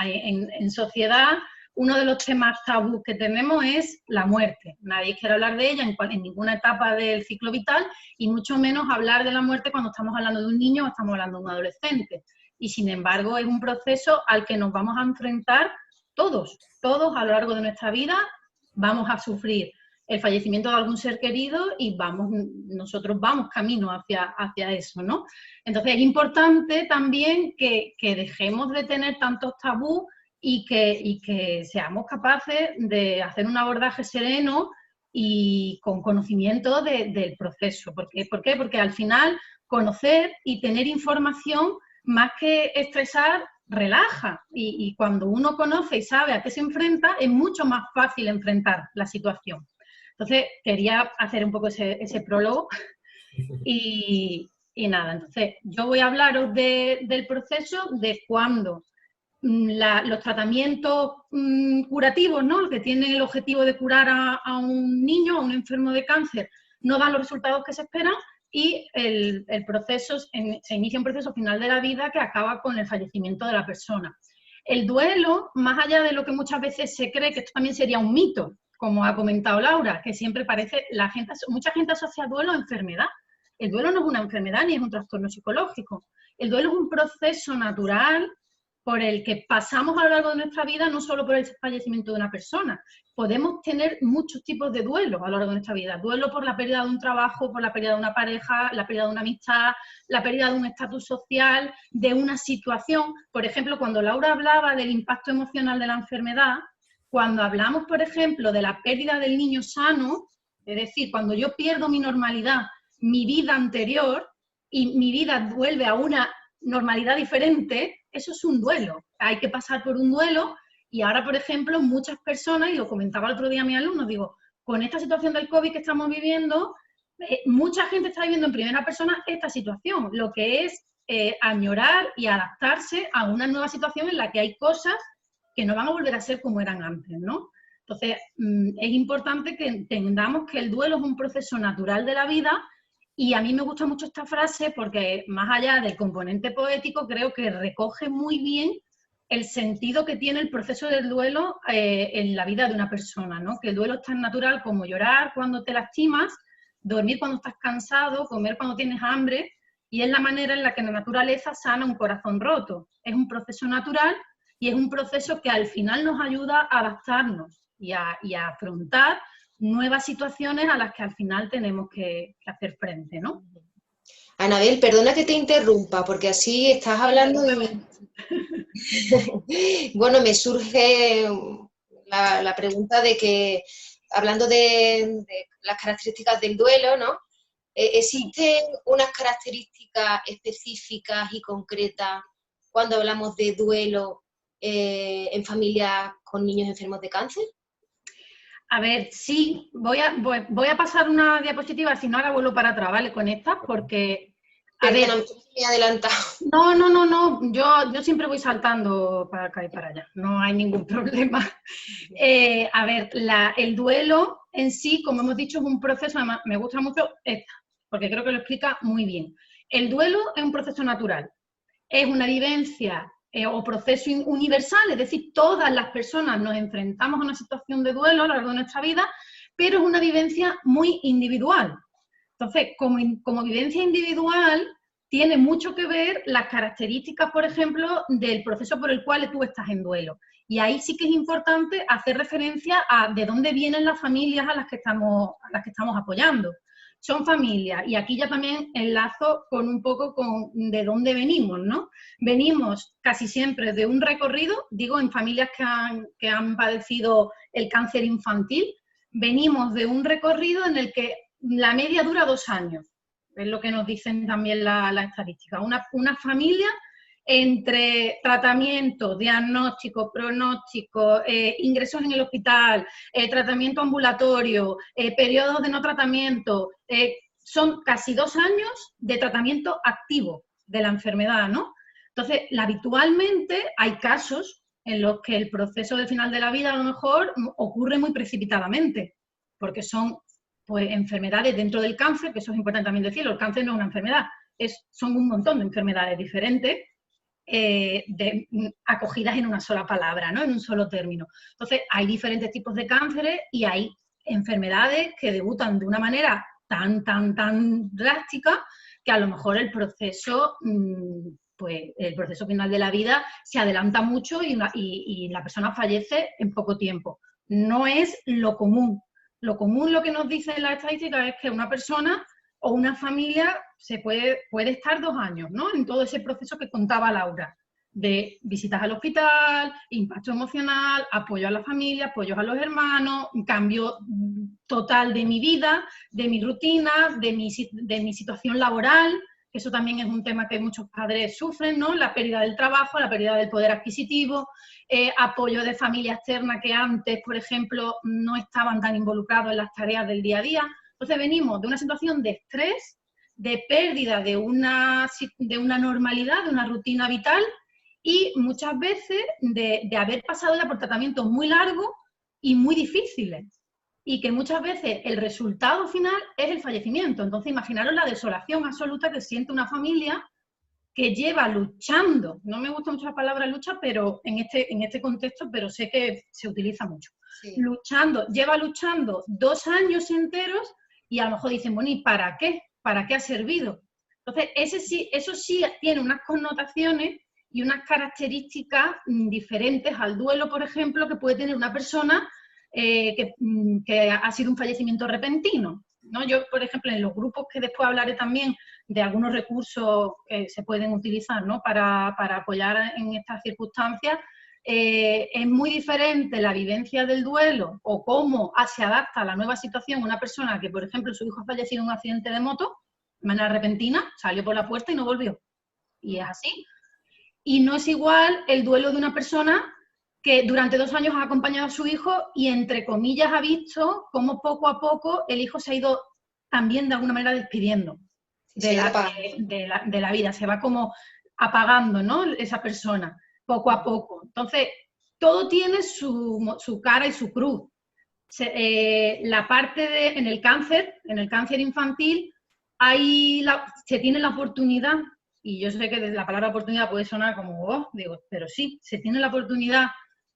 C: En sociedad, uno de los temas tabús que tenemos es la muerte. Nadie quiere hablar de ella en ninguna etapa del ciclo vital y mucho menos hablar de la muerte cuando estamos hablando de un niño o estamos hablando de un adolescente. Y sin embargo es un proceso al que nos vamos a enfrentar todos a lo largo de nuestra vida. Vamos a sufrir el fallecimiento de algún ser querido y nosotros vamos camino hacia eso, ¿no? Entonces es importante también que dejemos de tener tantos tabús y que seamos capaces de hacer un abordaje sereno y con conocimiento del proceso. ¿Por qué? Porque al final conocer y tener información, más que estresar, relaja. Y cuando uno conoce y sabe a qué se enfrenta, es mucho más fácil enfrentar la situación. Entonces, quería hacer un poco ese prólogo y nada. Entonces, yo voy a hablaros del proceso de cuando los tratamientos curativos, ¿no?, que tienen el objetivo de curar a un niño, a un enfermo de cáncer, no dan los resultados que se esperan y el proceso, se inicia un proceso final de la vida que acaba con el fallecimiento de la persona. El duelo, más allá de lo que muchas veces se cree, que esto también sería un mito, como ha comentado Laura, que siempre parece, mucha gente asocia duelo a enfermedad. El duelo no es una enfermedad ni es un trastorno psicológico. El duelo es un proceso natural por el que pasamos a lo largo de nuestra vida, no solo por el fallecimiento de una persona. Podemos tener muchos tipos de duelos a lo largo de nuestra vida. Duelo por la pérdida de un trabajo, por la pérdida de una pareja, la pérdida de una amistad, la pérdida de un estatus social, de una situación. Por ejemplo, cuando Laura hablaba del impacto emocional de la enfermedad, cuando hablamos, por ejemplo, de la pérdida del niño sano, es decir, cuando yo pierdo mi normalidad, mi vida anterior, y mi vida vuelve a una normalidad diferente, eso es un duelo. Hay que pasar por un duelo y ahora, por ejemplo, muchas personas, y lo comentaba el otro día a mi alumno, digo, con esta situación del COVID que estamos viviendo, mucha gente está viviendo en primera persona esta situación, lo que es añorar y adaptarse a una nueva situación en la que hay cosas que no van a volver a ser como eran antes, ¿no? Entonces, es importante que entendamos que el duelo es un proceso natural de la vida. Y a mí me gusta mucho esta frase porque, más allá del componente poético, creo que recoge muy bien el sentido que tiene el proceso del duelo en la vida de una persona, ¿no? Que el duelo es tan natural como llorar cuando te lastimas, dormir cuando estás cansado, comer cuando tienes hambre, y es la manera en la que la naturaleza sana un corazón roto. Es un proceso natural y es un proceso que al final nos ayuda a adaptarnos y a afrontar nuevas situaciones a las que al final tenemos que hacer frente, ¿no?
A: Anabel, perdona que te interrumpa, porque así estás hablando y... Bueno, me surge la pregunta de que, hablando de las características del duelo, ¿no? ¿Existen unas características específicas y concretas cuando hablamos de duelo en familias con niños enfermos de cáncer?
C: A ver, sí, voy a pasar una diapositiva, si no ahora vuelvo para atrás, ¿vale? Con esta, porque... A ver,
A: me he adelantado.
C: No, yo siempre voy saltando para acá y para allá, no hay ningún problema. A ver, el duelo en sí, como hemos dicho, es un proceso, además me gusta mucho esta, porque creo que lo explica muy bien. El duelo es un proceso natural, es una vivencia o proceso universal, es decir, todas las personas nos enfrentamos a una situación de duelo a lo largo de nuestra vida, pero es una vivencia muy individual. Entonces, como vivencia individual, tiene mucho que ver las características, por ejemplo, del proceso por el cual tú estás en duelo. Y ahí sí que es importante hacer referencia a de dónde vienen las familias a las que estamos apoyando. Son familias, y aquí ya también enlazo con un poco de dónde venimos, ¿no? Venimos casi siempre de un recorrido, digo, en familias que han padecido el cáncer infantil, venimos de un recorrido en el que la media dura 2 años, es lo que nos dicen también las estadísticas. Una familia entre tratamiento, diagnóstico, pronóstico, ingresos en el hospital, tratamiento ambulatorio, periodos de no tratamiento, son casi 2 años de tratamiento activo de la enfermedad, ¿no? Entonces, habitualmente hay casos en los que el proceso del final de la vida a lo mejor ocurre muy precipitadamente, porque son pues, enfermedades dentro del cáncer, que eso es importante también decirlo, el cáncer no es una enfermedad, son un montón de enfermedades diferentes, acogidas en una sola palabra, ¿no? En un solo término. Entonces, hay diferentes tipos de cánceres y hay enfermedades que debutan de una manera tan drástica que a lo mejor el proceso, pues el proceso final de la vida se adelanta mucho y la persona fallece en poco tiempo. No es lo común. Lo común, lo que nos dice la estadística, es que una persona o una familia puede estar 2 años, ¿no? En todo ese proceso que contaba Laura, de visitas al hospital, impacto emocional, apoyo a la familia, apoyo a los hermanos, un cambio total de mi vida, de mi rutina, de mi situación laboral, que eso también es un tema que muchos padres sufren, ¿no? La pérdida del trabajo, la pérdida del poder adquisitivo, apoyo de familia externa que antes, por ejemplo, no estaban tan involucrados en las tareas del día a día. Entonces venimos de una situación de estrés, de pérdida de una normalidad, de una rutina vital y muchas veces de haber pasado ya por tratamientos muy largos y muy difíciles. Y que muchas veces el resultado final es el fallecimiento. Entonces imaginaros la desolación absoluta que siente una familia que lleva luchando, no me gusta mucho la palabra lucha, pero en este contexto, pero sé que se utiliza mucho. Sí. Lleva luchando 2 años enteros y a lo mejor dicen, bueno, ¿y para qué? ¿Para qué ha servido? Entonces, eso sí tiene unas connotaciones y unas características diferentes al duelo, por ejemplo, que puede tener una persona que ha sido un fallecimiento repentino, ¿no? Yo, por ejemplo, en los grupos que después hablaré también de algunos recursos que se pueden utilizar, ¿no? para apoyar en estas circunstancias, es muy diferente la vivencia del duelo o cómo se adapta a la nueva situación una persona que, por ejemplo, su hijo ha fallecido en un accidente de moto, de manera repentina, salió por la puerta y no volvió. Y es así. Y no es igual el duelo de una persona que durante 2 años ha acompañado a su hijo y, entre comillas, ha visto cómo poco a poco el hijo se ha ido también de alguna manera despidiendo de la vida. Se va como apagando, ¿no? Esa persona, poco a poco. Entonces, todo tiene su cara y su cruz. La parte en el cáncer infantil, se tiene la oportunidad, y yo sé que la palabra oportunidad puede sonar como, digo, pero sí, se tiene la oportunidad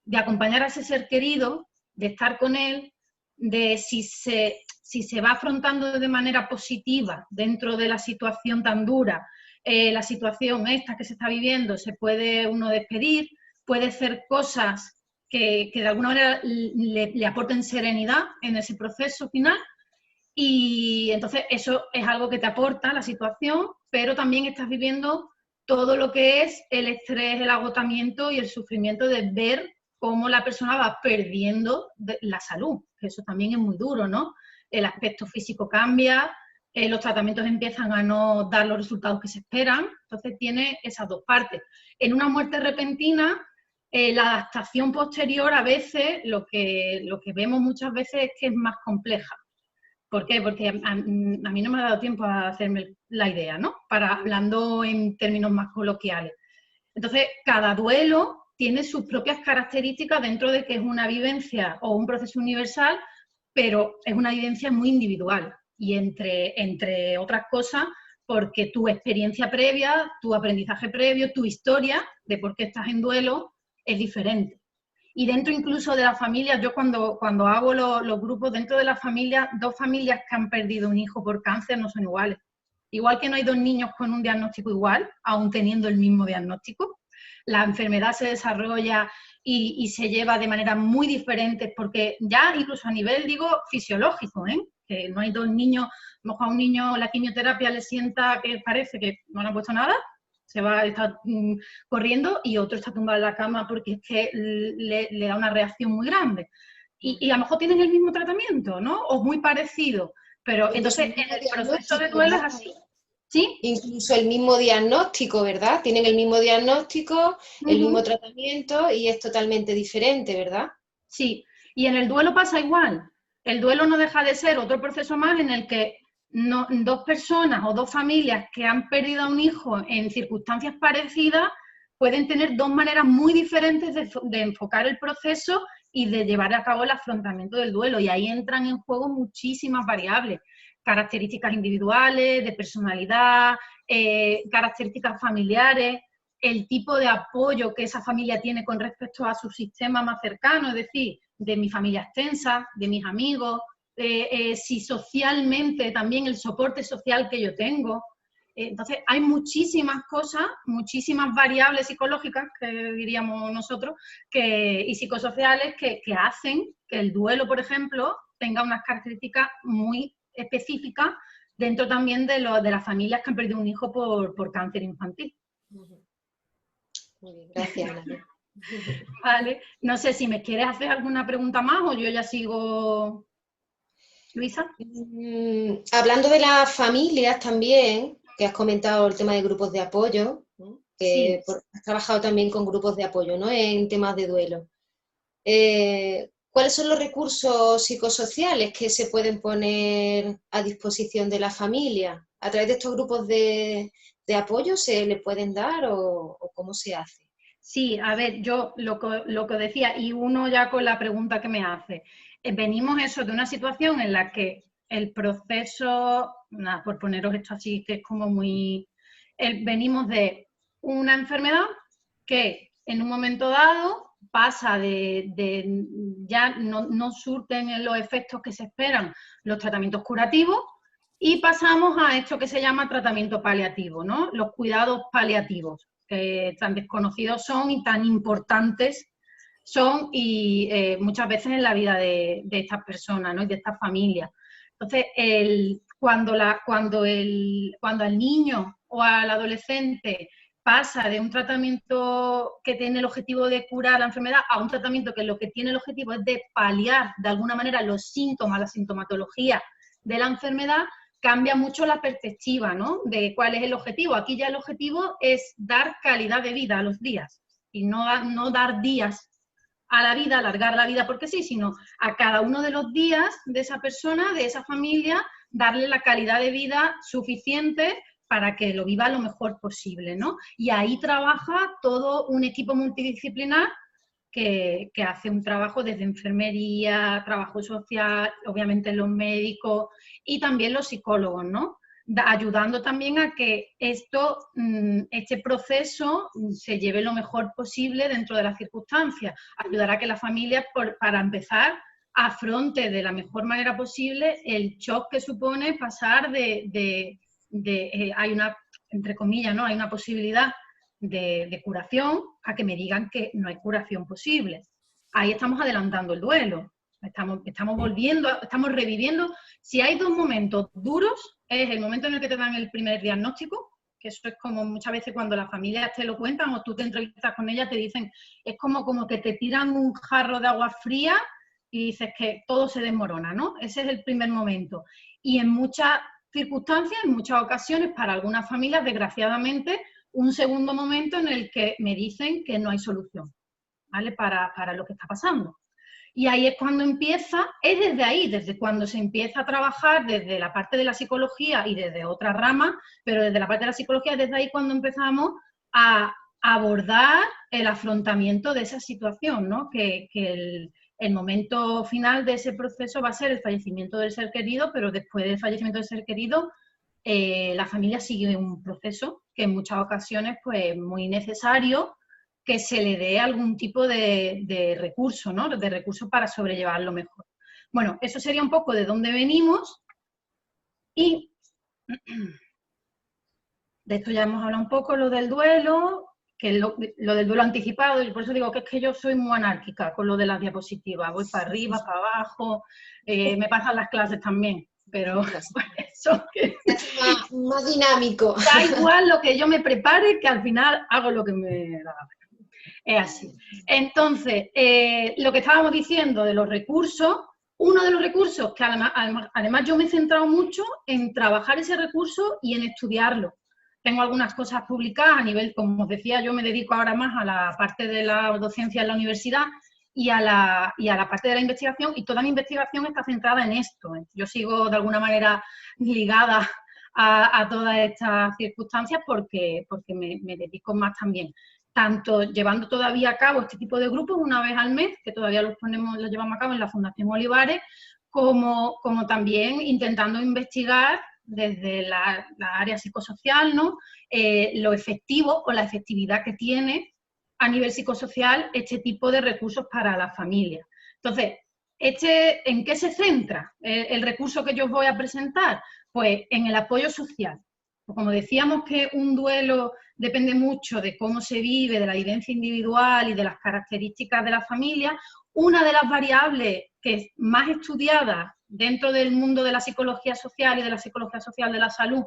C: de acompañar a ese ser querido, de estar con él, de si se va afrontando de manera positiva dentro de la situación tan dura, la situación esta que se está viviendo, se puede uno despedir, puede hacer cosas que de alguna manera le aporten serenidad en ese proceso final, y entonces eso es algo que te aporta la situación, pero también estás viviendo todo lo que es el estrés, el agotamiento y el sufrimiento de ver cómo la persona va perdiendo la salud, que eso también es muy duro, ¿no? El aspecto físico cambia, los tratamientos empiezan a no dar los resultados que se esperan, entonces tiene esas dos partes. En una muerte repentina, la adaptación posterior a veces, lo que vemos muchas veces es que es más compleja. ¿Por qué? Porque a mí no me ha dado tiempo a hacerme la idea, ¿no? Hablando en términos más coloquiales. Entonces, cada duelo tiene sus propias características dentro de que es una vivencia o un proceso universal, pero es una vivencia muy individual. Y entre otras cosas, porque tu experiencia previa, tu aprendizaje previo, tu historia de por qué estás en duelo es diferente. Y dentro incluso de la familia, yo cuando hago los grupos, dentro de la familia, 2 familias que han perdido un hijo por cáncer no son iguales. Igual que no hay 2 niños con un diagnóstico igual, aún teniendo el mismo diagnóstico. La enfermedad se desarrolla y se lleva de manera muy diferente, porque ya incluso a nivel, digo, fisiológico, que no hay 2 niños, a lo mejor a un niño la quimioterapia le sienta que parece que no le han puesto nada, está corriendo, y otro está tumbado en la cama porque es que le da una reacción muy grande. Y a lo mejor tienen el mismo tratamiento, ¿no? O muy parecido. Pero entonces en el proceso de duelo es así. ¿Sí?
A: Incluso el mismo diagnóstico, ¿verdad? Tienen el mismo diagnóstico, el mismo tratamiento y es totalmente diferente, ¿verdad?
C: Sí, y en el duelo pasa igual. El duelo no deja de ser otro proceso más en el que dos personas o dos familias que han perdido a un hijo en circunstancias parecidas pueden tener dos maneras muy diferentes de enfocar el proceso y de llevar a cabo el afrontamiento del duelo. Y ahí entran en juego muchísimas variables, características individuales, de personalidad, características familiares, el tipo de apoyo que esa familia tiene con respecto a su sistema más cercano, es decir, de mi familia extensa, de mis amigos, si socialmente también el soporte social que yo tengo. Entonces, hay muchísimas cosas, muchísimas variables psicológicas, que diríamos nosotros, y psicosociales que hacen que el duelo, por ejemplo, tenga unas características muy específicas dentro también de las familias que han perdido un hijo por cáncer infantil.
A: Muy bien, gracias, Ana.
C: Vale, no sé si me quieres hacer alguna pregunta más o yo ya sigo, Luisa.
A: Hablando de las familias también, que has comentado el tema de grupos de apoyo, ¿no? Que
C: Sí.
A: has trabajado también con grupos de apoyo, ¿no? En temas de duelo. ¿Cuáles son los recursos psicosociales que se pueden poner a disposición de la familia? ¿A través de estos grupos de apoyo se le pueden dar o cómo se hace?
C: Sí, a ver, yo lo que decía, y uno ya con la pregunta que me hace, venimos eso de una situación en la que el proceso, nada, por poneros esto así, que es como muy... venimos de una enfermedad que en un momento dado pasa ya no surten los efectos que se esperan los tratamientos curativos y pasamos a esto que se llama tratamiento paliativo, ¿no? Los cuidados paliativos, que tan desconocidos son y tan importantes son y muchas veces en la vida de estas personas, ¿no? Y de estas familias. Entonces, cuando al niño o al adolescente pasa de un tratamiento que tiene el objetivo de curar la enfermedad a un tratamiento que lo que tiene el objetivo es de paliar de alguna manera los síntomas, la sintomatología de la enfermedad, cambia mucho la perspectiva, ¿no? De cuál es el objetivo. Aquí ya el objetivo es dar calidad de vida a los días y no dar días a la vida, alargar la vida porque sí, sino a cada uno de los días de esa persona, de esa familia, darle la calidad de vida suficiente para que lo viva lo mejor posible, ¿no? Y ahí trabaja todo un equipo multidisciplinar que hace un trabajo desde enfermería, trabajo social, obviamente los médicos y también los psicólogos, ¿no? Ayudando también a que este proceso se lleve lo mejor posible dentro de las circunstancias. Ayudar a que la familia, para empezar, afronte de la mejor manera posible el shock que supone pasar hay una, entre comillas, ¿no? Hay una posibilidad de curación a que me digan que no hay curación posible. Ahí estamos adelantando el duelo. Estamos reviviendo. Si hay dos momentos duros, es el momento en el que te dan el primer diagnóstico, que eso es como muchas veces cuando las familias te lo cuentan o tú te entrevistas con ellas, te dicen, es como que te tiran un jarro de agua fría y dices que todo se desmorona, ¿no? Ese es el primer momento. Y en muchas circunstancias, en muchas ocasiones, para algunas familias, desgraciadamente, un segundo momento en el que me dicen que no hay solución, ¿vale? Para lo que está pasando. Y ahí es cuando es desde ahí, desde cuando se empieza a trabajar desde la parte de la psicología y desde otra rama, pero desde la parte de la psicología, desde ahí cuando empezamos a abordar el afrontamiento de esa situación, ¿no? Que el momento final de ese proceso va a ser el fallecimiento del ser querido, pero después del fallecimiento del ser querido, la familia sigue un proceso que en muchas ocasiones pues, es muy necesario que se le dé algún tipo de recurso, ¿no? De recurso para sobrellevarlo mejor. Bueno, eso sería un poco de dónde venimos y de esto ya hemos hablado un poco, lo del duelo, que lo del duelo anticipado, y por eso digo que es que yo soy muy anárquica con lo de las diapositivas, voy para arriba, para abajo, me pasan las clases también, pero eso que...
A: más dinámico.
C: Da igual lo que yo me prepare, que al final hago lo que me da la gana. Es así. Entonces, lo que estábamos diciendo de los recursos, uno de los recursos que además yo me he centrado mucho en trabajar ese recurso y en estudiarlo. Tengo algunas cosas publicadas a nivel, como os decía, yo me dedico ahora más a la parte de la docencia en la universidad y a la parte de la investigación, y toda mi investigación está centrada en esto. Yo sigo de alguna manera ligada a todas estas circunstancias porque me dedico más también, tanto llevando todavía a cabo este tipo de grupos una vez al mes, que todavía los llevamos a cabo en la Fundación Olivares, como también intentando investigar desde la área psicosocial, ¿no? Lo efectivo o la efectividad que tiene a nivel psicosocial este tipo de recursos para la familia. Entonces, ¿en qué se centra el recurso que yo os voy a presentar? Pues en el apoyo social. Pues como decíamos que un duelo depende mucho de cómo se vive, de la vivencia individual y de las características de la familia, una de las variables que es más estudiada dentro del mundo de la psicología social y de la psicología social de la salud,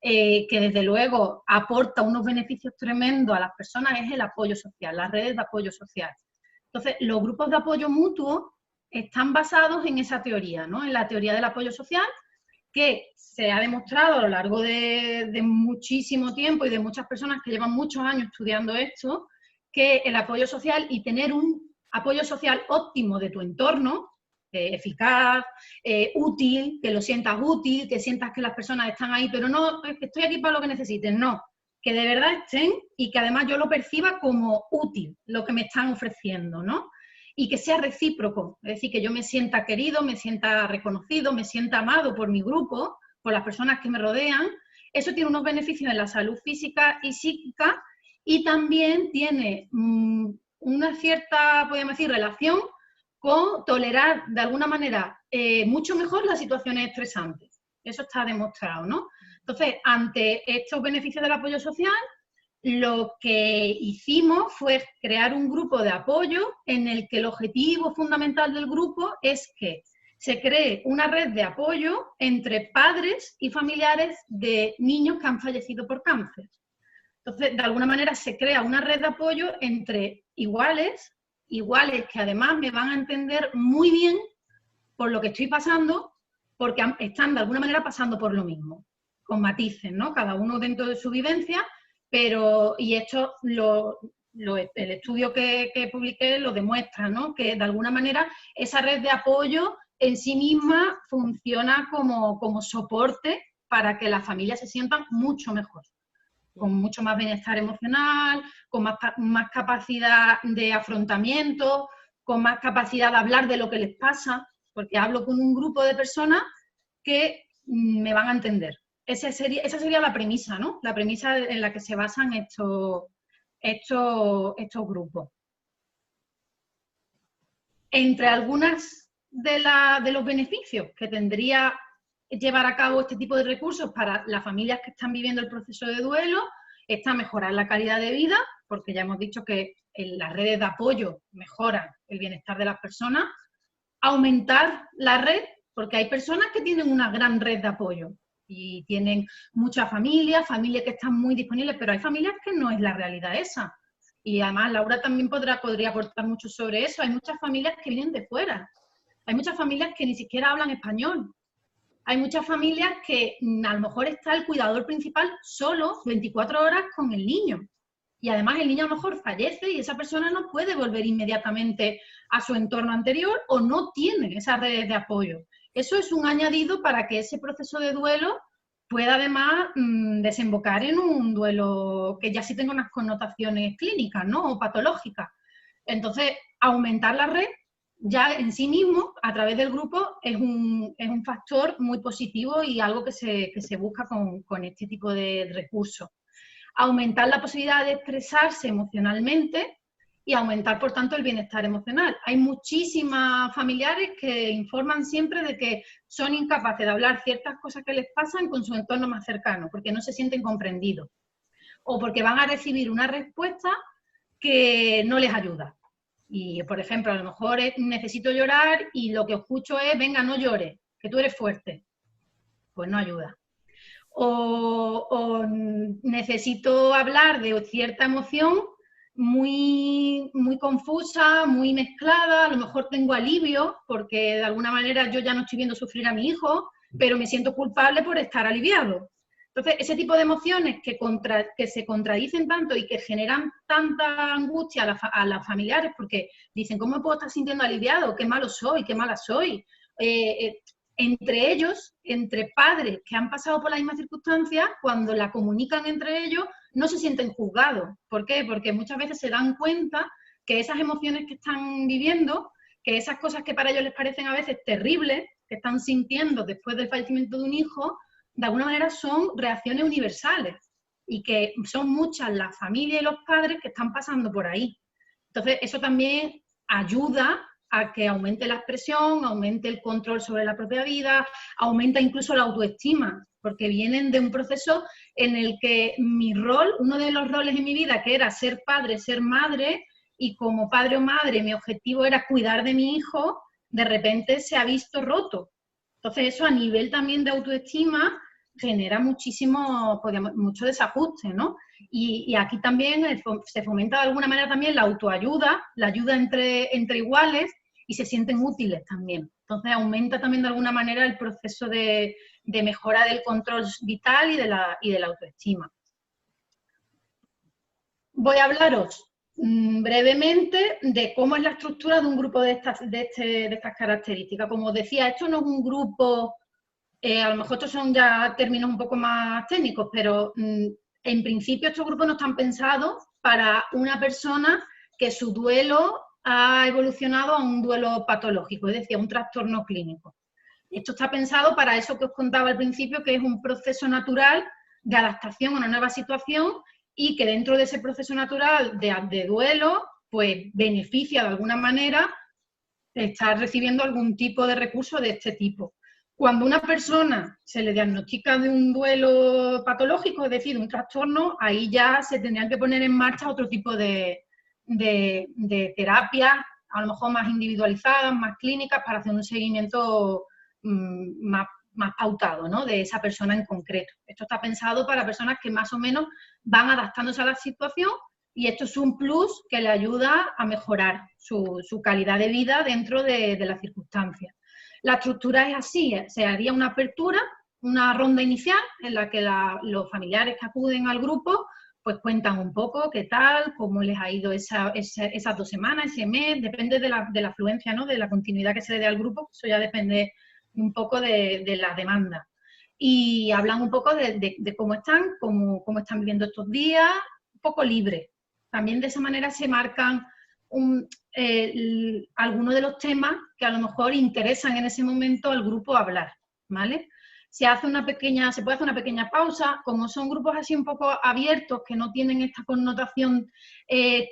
C: que desde luego aporta unos beneficios tremendos a las personas, es el apoyo social, las redes de apoyo social. Entonces, los grupos de apoyo mutuo están basados en esa teoría, ¿no? En la teoría del apoyo social, que se ha demostrado a lo largo de muchísimo tiempo y de muchas personas que llevan muchos años estudiando esto, que el apoyo social y tener un apoyo social óptimo de tu entorno, eficaz, útil, que lo sientas útil, que sientas que las personas están ahí, pero no, es que estoy aquí para lo que necesiten, no, que de verdad estén y que además yo lo perciba como útil, lo que me están ofreciendo, ¿no? Y que sea recíproco, es decir, que yo me sienta querido, me sienta reconocido, me sienta amado por mi grupo, por las personas que me rodean. Eso tiene unos beneficios en la salud física y psíquica y también tiene una cierta, podríamos decir, relación con tolerar de alguna manera mucho mejor las situaciones estresantes. Eso está demostrado, ¿no? Entonces, ante estos beneficios del apoyo social, lo que hicimos fue crear un grupo de apoyo en el que el objetivo fundamental del grupo es que se cree una red de apoyo entre padres y familiares de niños que han fallecido por cáncer. Entonces, de alguna manera se crea una red de apoyo entre iguales que además me van a entender muy bien por lo que estoy pasando, porque están de alguna manera pasando por lo mismo, con matices, ¿no? Cada uno dentro de su vivencia, pero, y esto el estudio que publiqué lo demuestra, ¿no? Que de alguna manera esa red de apoyo en sí misma funciona como soporte para que las familias se sientan mucho mejor, con mucho más bienestar emocional, con más capacidad de afrontamiento, con más capacidad de hablar de lo que les pasa, porque hablo con un grupo de personas que me van a entender. Esa sería la premisa, ¿no? La premisa en la que se basan estos grupos. Entre algunas de los beneficios que tendría llevar a cabo este tipo de recursos para las familias que están viviendo el proceso de duelo está mejorar la calidad de vida, porque ya hemos dicho que las redes de apoyo mejoran el bienestar de las personas, aumentar la red, porque hay personas que tienen una gran red de apoyo y tienen muchas familias que están muy disponibles, pero hay familias que no es la realidad esa. Y además Laura también podría aportar mucho sobre eso. Hay muchas familias que vienen de fuera. Hay muchas familias que ni siquiera hablan español. Hay muchas familias que a lo mejor está el cuidador principal solo 24 horas con el niño. Y además el niño a lo mejor fallece y esa persona no puede volver inmediatamente a su entorno anterior o no tiene esas redes de apoyo. Eso es un añadido para que ese proceso de duelo pueda además desembocar en un duelo que ya sí tenga unas connotaciones clínicas, ¿no? O patológicas. Entonces, aumentar la red ya en sí mismo, a través del grupo, es un factor muy positivo y algo que se busca con este tipo de recursos. Aumentar la posibilidad de expresarse emocionalmente y aumentar, por tanto, el bienestar emocional. Hay muchísimas familiares que informan siempre de que son incapaces de hablar ciertas cosas que les pasan con su entorno más cercano, porque no se sienten comprendidos o porque van a recibir una respuesta que no les ayuda. Y, por ejemplo, a lo mejor necesito llorar y lo que escucho es, venga, no llores, que tú eres fuerte. Pues no ayuda. O necesito hablar de cierta emoción muy, muy confusa, muy mezclada, a lo mejor tengo alivio, porque de alguna manera yo ya no estoy viendo sufrir a mi hijo, pero me siento culpable por estar aliviado. Entonces, ese tipo de emociones que se contradicen tanto y que generan tanta angustia a los familiares, porque dicen, ¿cómo me puedo estar sintiendo aliviado? ¿Qué malo soy? ¿Qué mala soy? Entre ellos, entre padres que han pasado por las mismas circunstancias, cuando la comunican entre ellos, no se sienten juzgados. ¿Por qué? Porque muchas veces se dan cuenta que esas emociones que están viviendo, que esas cosas que para ellos les parecen a veces terribles, que están sintiendo después del fallecimiento de un hijo, de alguna manera son reacciones universales y que son muchas las familias y los padres que están pasando por ahí. Entonces, eso también ayuda a que aumente la expresión, aumente el control sobre la propia vida, aumenta incluso la autoestima, porque vienen de un proceso en el que mi rol, uno de los roles en mi vida, que era ser padre, ser madre, y como padre o madre mi objetivo era cuidar de mi hijo, de repente se ha visto roto. Entonces eso a nivel también de autoestima genera mucho desajuste, ¿no? Y aquí también se fomenta de alguna manera también la autoayuda, la ayuda entre iguales, y se sienten útiles también. Entonces aumenta también de alguna manera el proceso de mejora del control vital y de la autoestima. Voy a hablaros brevemente de cómo es la estructura de un grupo de estas características. Como os decía, esto no es un grupo, a lo mejor estos son ya términos un poco más técnicos, pero en principio estos grupos no están pensados para una persona que su duelo ha evolucionado a un duelo patológico, es decir, a un trastorno clínico. Esto está pensado para eso que os contaba al principio, que es un proceso natural de adaptación a una nueva situación, y que dentro de ese proceso natural de duelo, pues beneficia de alguna manera estar recibiendo algún tipo de recurso de este tipo. Cuando a una persona se le diagnostica de un duelo patológico, es decir, un trastorno, ahí ya se tendrían que poner en marcha otro tipo de terapias, a lo mejor más individualizadas, más clínicas, para hacer un seguimiento más pautado, ¿no?, de esa persona en concreto. Esto está pensado para personas que más o menos van adaptándose a la situación, y esto es un plus que le ayuda a mejorar su calidad de vida dentro de las circunstancias. La estructura es así, se haría una apertura, una ronda inicial en la que los familiares que acuden al grupo pues cuentan un poco qué tal, cómo les ha ido esas 2 semanas, ese mes, depende de la afluencia, ¿no?, de la continuidad que se le dé al grupo, eso ya depende un poco de la demanda. Y hablan un poco de cómo están viviendo estos días, un poco libre. También de esa manera se marcan algunos de los temas que a lo mejor interesan en ese momento al grupo hablar, ¿vale? Se puede hacer una pequeña pausa, como son grupos así un poco abiertos, que no tienen esta connotación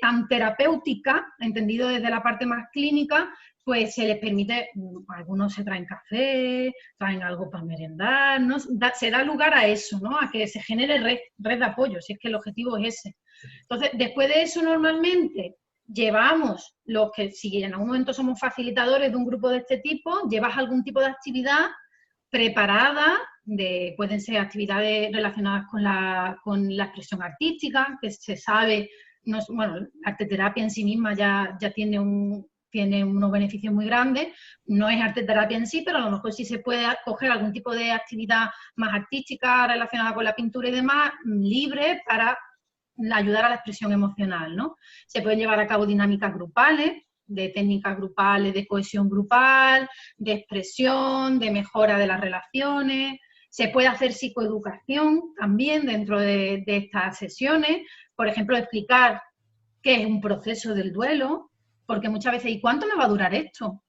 C: tan terapéutica, entendido desde la parte más clínica, pues se les permite, algunos se traen café, traen algo para merendar, ¿no? Se da lugar a eso, ¿no?, a que se genere red de apoyo, si es que el objetivo es ese. Entonces, después de eso, normalmente llevamos, si en algún momento somos facilitadores de un grupo de este tipo, llevas algún tipo de actividad preparada, pueden ser actividades relacionadas con la expresión artística, que se sabe, bueno, la arteterapia en sí misma ya tiene unos beneficios muy grandes, no es arteterapia en sí, pero a lo mejor sí se puede coger algún tipo de actividad más artística relacionada con la pintura y demás, libre, para ayudar a la expresión emocional, ¿no? Se pueden llevar a cabo dinámicas grupales, de técnicas grupales, de cohesión grupal, de expresión, de mejora de las relaciones. Se puede hacer psicoeducación también dentro de estas sesiones, por ejemplo, explicar qué es un proceso del duelo, porque muchas veces, ¿y cuánto me va a durar esto?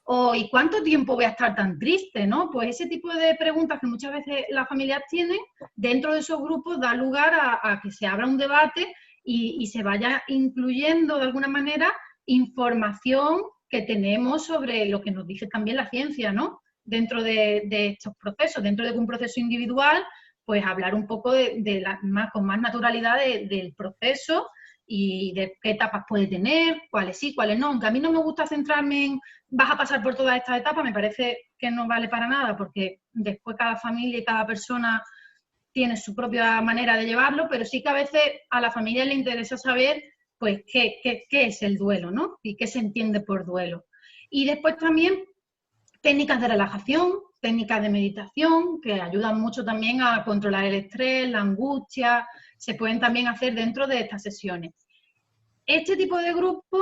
C: O ¿y cuánto tiempo voy a estar tan triste?, ¿no? Pues ese tipo de preguntas que muchas veces las familias tienen, dentro de esos grupos da lugar a que se abra un debate y se vaya incluyendo de alguna manera información que tenemos sobre lo que nos dice también la ciencia, ¿no?, dentro de estos procesos, dentro de un proceso individual, pues hablar un poco con más naturalidad del proceso y de qué etapas puede tener, cuáles sí, cuáles no. Aunque a mí no me gusta centrarme en vas a pasar por todas estas etapas, me parece que no vale para nada, porque después cada familia y cada persona tiene su propia manera de llevarlo, pero sí que a veces a la familia le interesa saber pues qué es el duelo, ¿no?, y qué se entiende por duelo. Y después también técnicas de relajación, técnicas de meditación que ayudan mucho también a controlar el estrés, la angustia, se pueden también hacer dentro de estas sesiones. Este tipo de grupo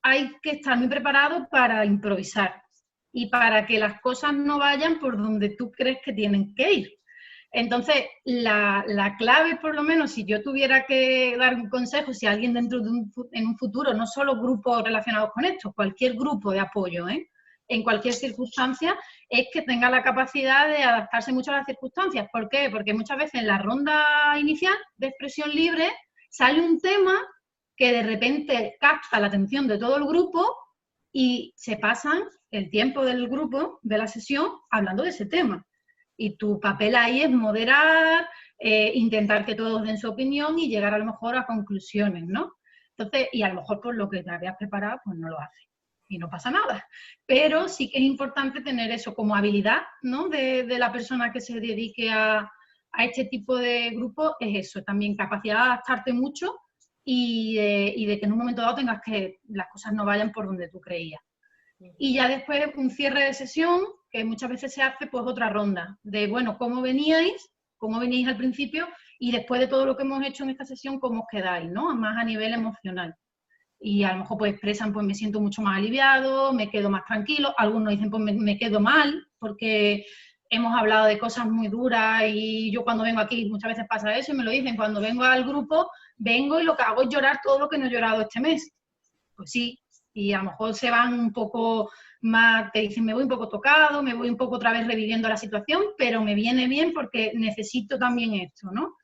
C: hay que estar muy preparado para improvisar y para que las cosas no vayan por donde tú crees que tienen que ir. Entonces, la clave, por lo menos, si yo tuviera que dar un consejo, si alguien dentro de en un futuro, no solo grupos relacionados con esto, cualquier grupo de apoyo, en cualquier circunstancia, es que tenga la capacidad de adaptarse mucho a las circunstancias. ¿Por qué? Porque muchas veces en la ronda inicial de expresión libre sale un tema que de repente capta la atención de todo el grupo y se pasan el tiempo del grupo, de la sesión, hablando de ese tema. Y tu papel ahí es moderar, intentar que todos den su opinión y llegar a lo mejor a conclusiones, ¿no? Entonces, y a lo mejor por lo que te habías preparado, pues no lo haces. Y no pasa nada. Pero sí que es importante tener eso como habilidad, ¿no? De la persona que se dedique a este tipo de grupo, es eso, también capacidad de adaptarte mucho y de que en un momento dado tengas que las cosas no vayan por donde tú creías. Y ya después un cierre de sesión, que muchas veces se hace pues otra ronda, de bueno, cómo veníais al principio y después de todo lo que hemos hecho en esta sesión, cómo os quedáis, ¿no? Más a nivel emocional. Y a lo mejor pues expresan, pues me siento mucho más aliviado, me quedo más tranquilo, algunos dicen pues me quedo mal, porque hemos hablado de cosas muy duras y yo cuando vengo aquí muchas veces pasa eso y me lo dicen, cuando vengo al grupo, vengo y lo que hago es llorar todo lo que no he llorado este mes. Pues sí, y a lo mejor se van un poco más, te dicen me voy un poco tocado, me voy un poco otra vez reviviendo la situación, pero me viene bien porque necesito también esto, ¿no?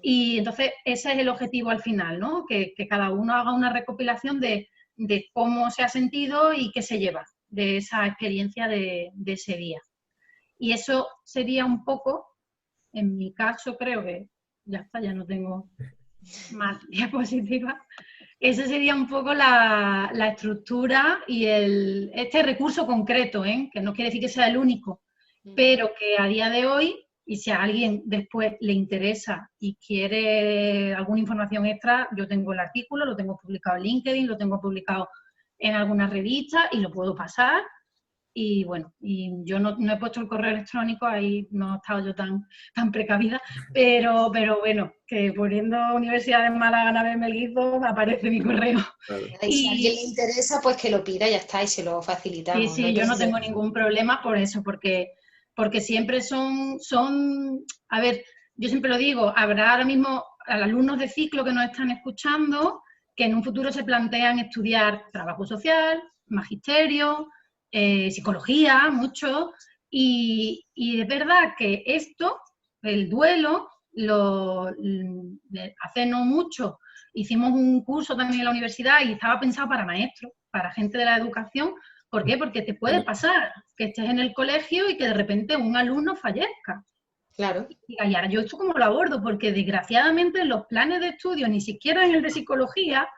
C: Y entonces ese es el objetivo al final, ¿no? Que cada uno haga una recopilación de cómo se ha sentido y qué se lleva de esa experiencia de ese día. Y eso sería un poco, en mi caso creo que ya está, ya no tengo más diapositivas. Esa sería un poco la estructura y este recurso concreto, que no quiere decir que sea el único, pero que a día de hoy, y si a alguien después le interesa y quiere alguna información extra, yo tengo el artículo, lo tengo publicado en LinkedIn, lo tengo publicado en algunas revistas y lo puedo pasar. Y bueno, y yo no he puesto el correo electrónico, ahí no he estado yo tan precavida, pero bueno, que poniendo Universidad de Málaga, Anabel Melguizo, aparece mi correo.
A: Claro. Y si a alguien le interesa, pues que lo pida, ya está, y se lo facilitamos.
C: Sí, yo no tengo ningún problema por eso, porque siempre son, a ver, yo siempre lo digo, habrá ahora mismo alumnos de ciclo que nos están escuchando que en un futuro se plantean estudiar trabajo social, magisterio, psicología, mucho, y es verdad que esto, el duelo, hace no mucho hicimos un curso también en la universidad y estaba pensado para maestros, para gente de la educación. ¿Por qué? Porque te puede pasar que estés en el colegio y que de repente un alumno fallezca.
A: Claro.
C: Y ahora yo esto cómo lo abordo, porque desgraciadamente en los planes de estudio, ni siquiera en el de psicología,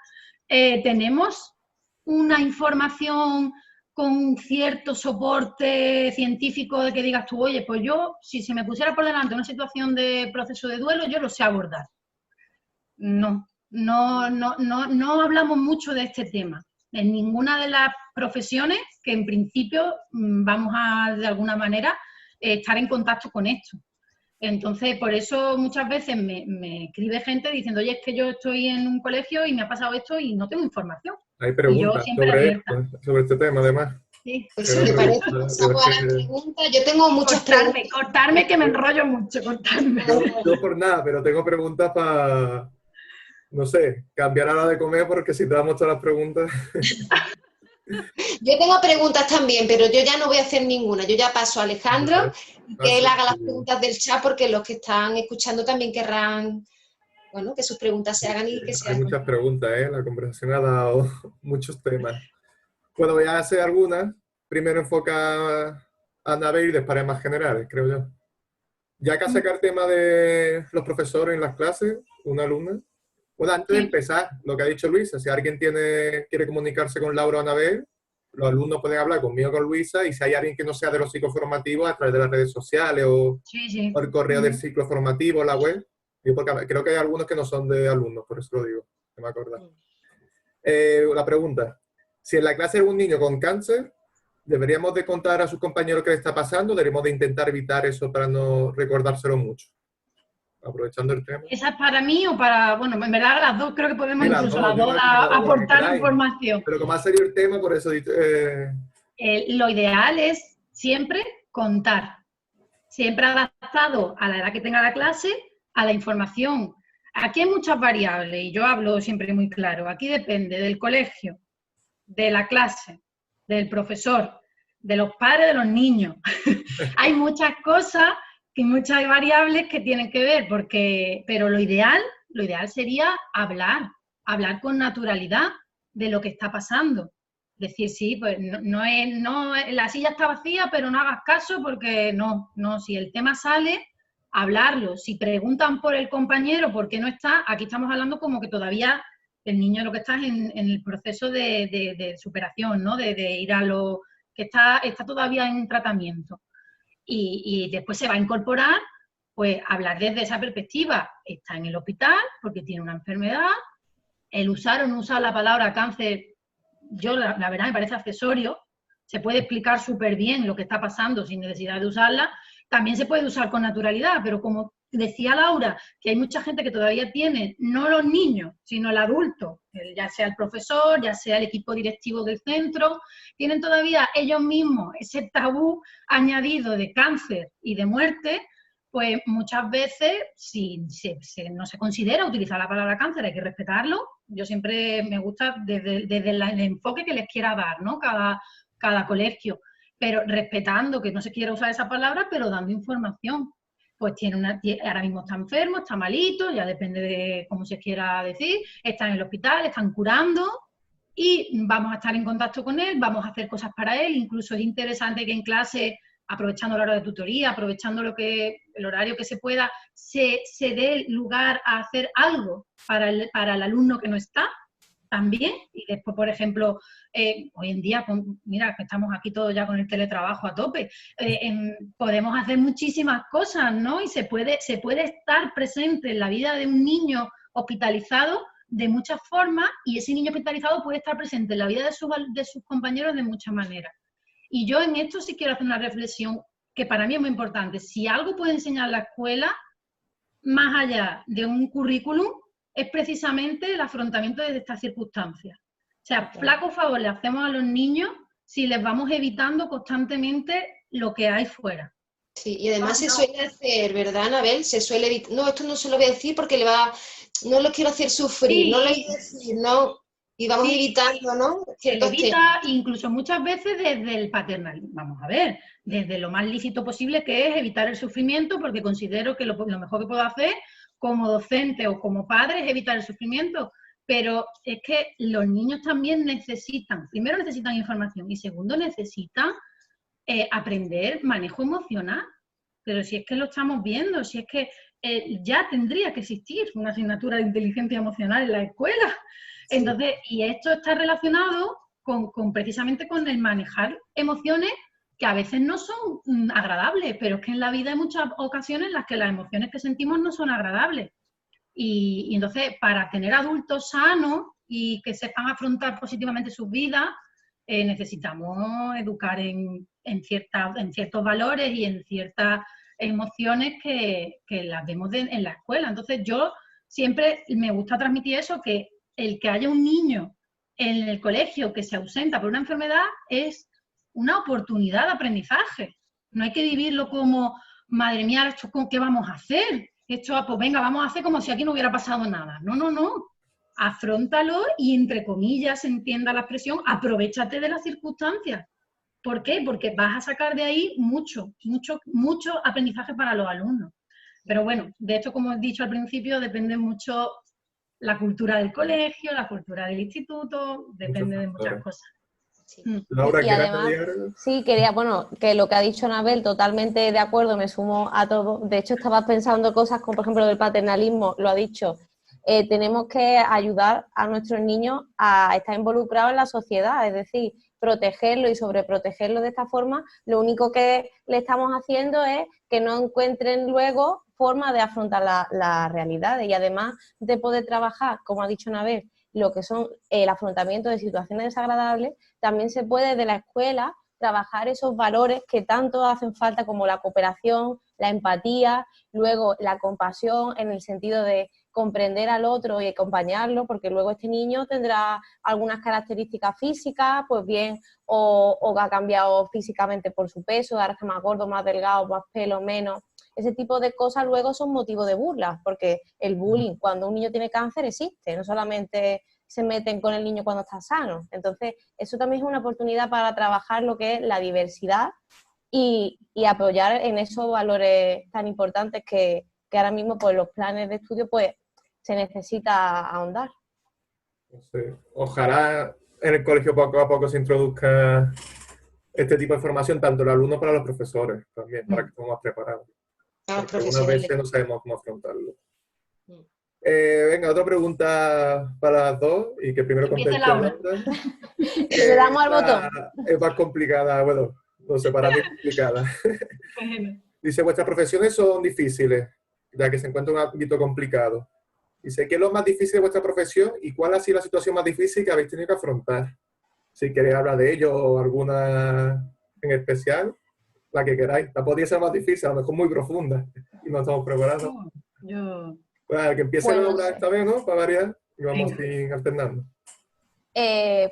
C: tenemos una información con cierto soporte científico de que digas tú, oye, pues yo, si se me pusiera por delante una situación de proceso de duelo, yo lo sé abordar. No hablamos mucho de este tema en ninguna de las profesiones que en principio vamos a, de alguna manera, estar en contacto con esto. Entonces, por eso muchas veces me escribe gente diciendo, oye, es que yo estoy en un colegio y me ha pasado esto y no tengo información.
D: Hay preguntas sobre este tema, además.
A: Sí. Pues si te parece, pasamos a las preguntas. Yo tengo muchas preguntas.
C: Cortarme, que me enrollo mucho, cortarme.
D: No por nada, pero tengo preguntas para, no sé, cambiar a la hora de comer, porque si te damos todas las preguntas...
A: Yo tengo preguntas también, pero yo ya no voy a hacer ninguna. Yo ya paso a Alejandro y que él haga las preguntas del chat, porque los que están escuchando también querrán, bueno, que sus preguntas se hagan y que se hagan.
D: Hay muchas preguntas, la conversación ha dado muchos temas. Bueno, voy a hacer algunas. Primero enfoca a Anabel y después más generales, creo yo. Ya que sacar el tema de los profesores en las clases, una alumna. Bueno, antes de empezar, lo que ha dicho Luisa, si alguien quiere comunicarse con Laura o Anabel, los alumnos pueden hablar conmigo, con Luisa, y si hay alguien que no sea de los ciclos formativos, a través de las redes sociales o el correo del ciclo formativo, la web. Porque creo que hay algunos que no son de alumnos, por eso lo digo, que me acuerdo. La pregunta, si en la clase hay un niño con cáncer, ¿Deberíamos de contar a sus compañeros qué le está pasando? ¿Deberíamos de intentar evitar eso para no recordárselo mucho? Aprovechando el tema.
C: ¿Esa es para mí o para...? Bueno, en verdad las dos creo que podemos
D: Sí,
C: incluso las
D: yo
C: dos
D: lo que
C: aportar
D: queráis.
C: información.
D: Pero como ha salido el tema, por eso...
C: Lo ideal es siempre contar. Siempre adaptado a la edad que tenga la clase, a la información. Aquí hay muchas variables y yo hablo siempre muy claro. Aquí depende del colegio, de la clase, del profesor, de los padres de los niños. Hay muchas cosas y muchas variables que tienen que ver, pero lo ideal sería hablar con naturalidad de lo que está pasando. Decir, sí, pues la silla está vacía, pero no hagas caso porque no, si el tema sale, hablarlo. Si preguntan por el compañero, por qué no está, aquí estamos hablando como que todavía el niño lo que está es en el proceso de superación, ¿no? De ir a lo que está todavía en tratamiento. Y después se va a incorporar, pues hablar desde esa perspectiva. Está en el hospital porque tiene una enfermedad. El usar o no usar la palabra cáncer, yo la verdad me parece accesorio. Se puede explicar súper bien lo que está pasando sin necesidad de usarla. También se puede usar con naturalidad, pero como decía Laura, que hay mucha gente que todavía tiene, no los niños, sino el adulto, ya sea el profesor, ya sea el equipo directivo del centro, tienen todavía ellos mismos ese tabú añadido de cáncer y de muerte, pues muchas veces, si no se considera utilizar la palabra cáncer, hay que respetarlo. Yo siempre me gusta desde el enfoque que les quiera dar, ¿no? Cada colegio, pero respetando que no se quiera usar esa palabra, pero dando información. Pues ahora mismo está enfermo, está malito, ya depende de cómo se quiera decir, está en el hospital, están curando y vamos a estar en contacto con él, vamos a hacer cosas para él. Incluso es interesante que en clase, aprovechando la hora de tutoría, aprovechando el horario que se pueda, se dé lugar a hacer algo para el alumno que no está también. Y después, por ejemplo, hoy en día, mira que estamos aquí todos ya con el teletrabajo a tope, podemos hacer muchísimas cosas, ¿no? Y se puede estar presente en la vida de un niño hospitalizado de muchas formas, y ese niño hospitalizado puede estar presente en la vida de sus compañeros de muchas maneras. Y yo en esto sí quiero hacer una reflexión que para mí es muy importante. Si algo puede enseñar la escuela, más allá de un currículum, es precisamente el afrontamiento de estas circunstancias. O sea, flaco favor le hacemos a los niños si les vamos evitando constantemente lo que hay fuera.
A: Sí, y además se suele hacer, ¿verdad, Anabel? Se suele evitar, no, esto no se lo voy a decir porque no lo quiero hacer sufrir,
C: sí.
A: no lo quiero decir, no, y vamos evitando, ¿no?
C: Se lo evita incluso muchas veces desde el paternalismo, vamos a ver, desde lo más lícito posible, que es evitar el sufrimiento, porque considero que lo mejor que puedo hacer como docente o como padre es evitar el sufrimiento. Pero es que los niños también primero necesitan información y segundo necesitan aprender manejo emocional. Pero si es que lo estamos viendo, si es que ya tendría que existir una asignatura de inteligencia emocional en la escuela. Sí. Entonces, y esto está relacionado precisamente con el manejar emociones que a veces no son agradables, pero es que en la vida hay muchas ocasiones en las que las emociones que sentimos no son agradables. Y entonces, para tener adultos sanos y que sepan afrontar positivamente sus vidas, necesitamos educar en ciertos valores y en ciertas emociones que las vemos en la escuela. Entonces, yo siempre me gusta transmitir eso, que el que haya un niño en el colegio que se ausenta por una enfermedad es una oportunidad de aprendizaje. No hay que vivirlo como, madre mía, ¿esto qué vamos a hacer? Esto, pues venga, vamos a hacer como si aquí no hubiera pasado nada. No, no, no. Afróntalo y, entre comillas, entienda la expresión, aprovéchate de las circunstancias. ¿Por qué? Porque vas a sacar de ahí mucho aprendizaje para los alumnos. Pero bueno, de esto, como he dicho al principio, depende mucho la cultura del colegio, la cultura del instituto, depende de muchas cosas.
A: Sí.
D: Laura,
B: y además, sí, quería, bueno, que lo que ha dicho Anabel, totalmente de acuerdo, me sumo a todo. De hecho, estaba pensando cosas como, por ejemplo, del paternalismo, lo ha dicho. Tenemos que ayudar a nuestros niños a estar involucrados en la sociedad, es decir, protegerlo y sobreprotegerlo de esta forma. Lo único que le estamos haciendo es que no encuentren luego forma de afrontar las realidades, y además de poder trabajar, como ha dicho Anabel, lo que son el afrontamiento de situaciones desagradables, también se puede de la escuela trabajar esos valores que tanto hacen falta, como la cooperación, la empatía, luego la compasión en el sentido de comprender al otro y acompañarlo, porque luego este niño tendrá algunas características físicas, pues bien, o ha cambiado físicamente por su peso, ahora está más gordo, más delgado, más pelo, menos. Ese tipo de cosas luego son motivo de burla, porque el bullying, cuando un niño tiene cáncer, existe, no solamente se meten con el niño cuando está sano. Entonces, eso también es una oportunidad para trabajar lo que es la diversidad y apoyar en esos valores tan importantes que ahora mismo, pues, los planes de estudio, pues, se necesita ahondar.
D: Sí. Ojalá en el colegio poco a poco se introduzca este tipo de formación, tanto los alumnos como los profesores también, para que estemos más preparados. Porque algunas veces no sabemos cómo afrontarlo. Venga, otra pregunta para las dos, y que primero conteste Laura.
B: Le damos al botón.
D: Es más complicada, bueno, no sé, para mí es complicada. Dice, vuestras profesiones son difíciles, ya que se encuentra un ámbito complicado. Dice, ¿qué es lo más difícil de vuestra profesión y cuál ha sido la situación más difícil que habéis tenido que afrontar? Si queréis hablar de ello o alguna en especial, la que queráis. La podría ser más difícil, a lo mejor muy profunda, y no estamos preparados. Bueno, que empiece la obra esta vez, ¿no? Para variar, y vamos alternando.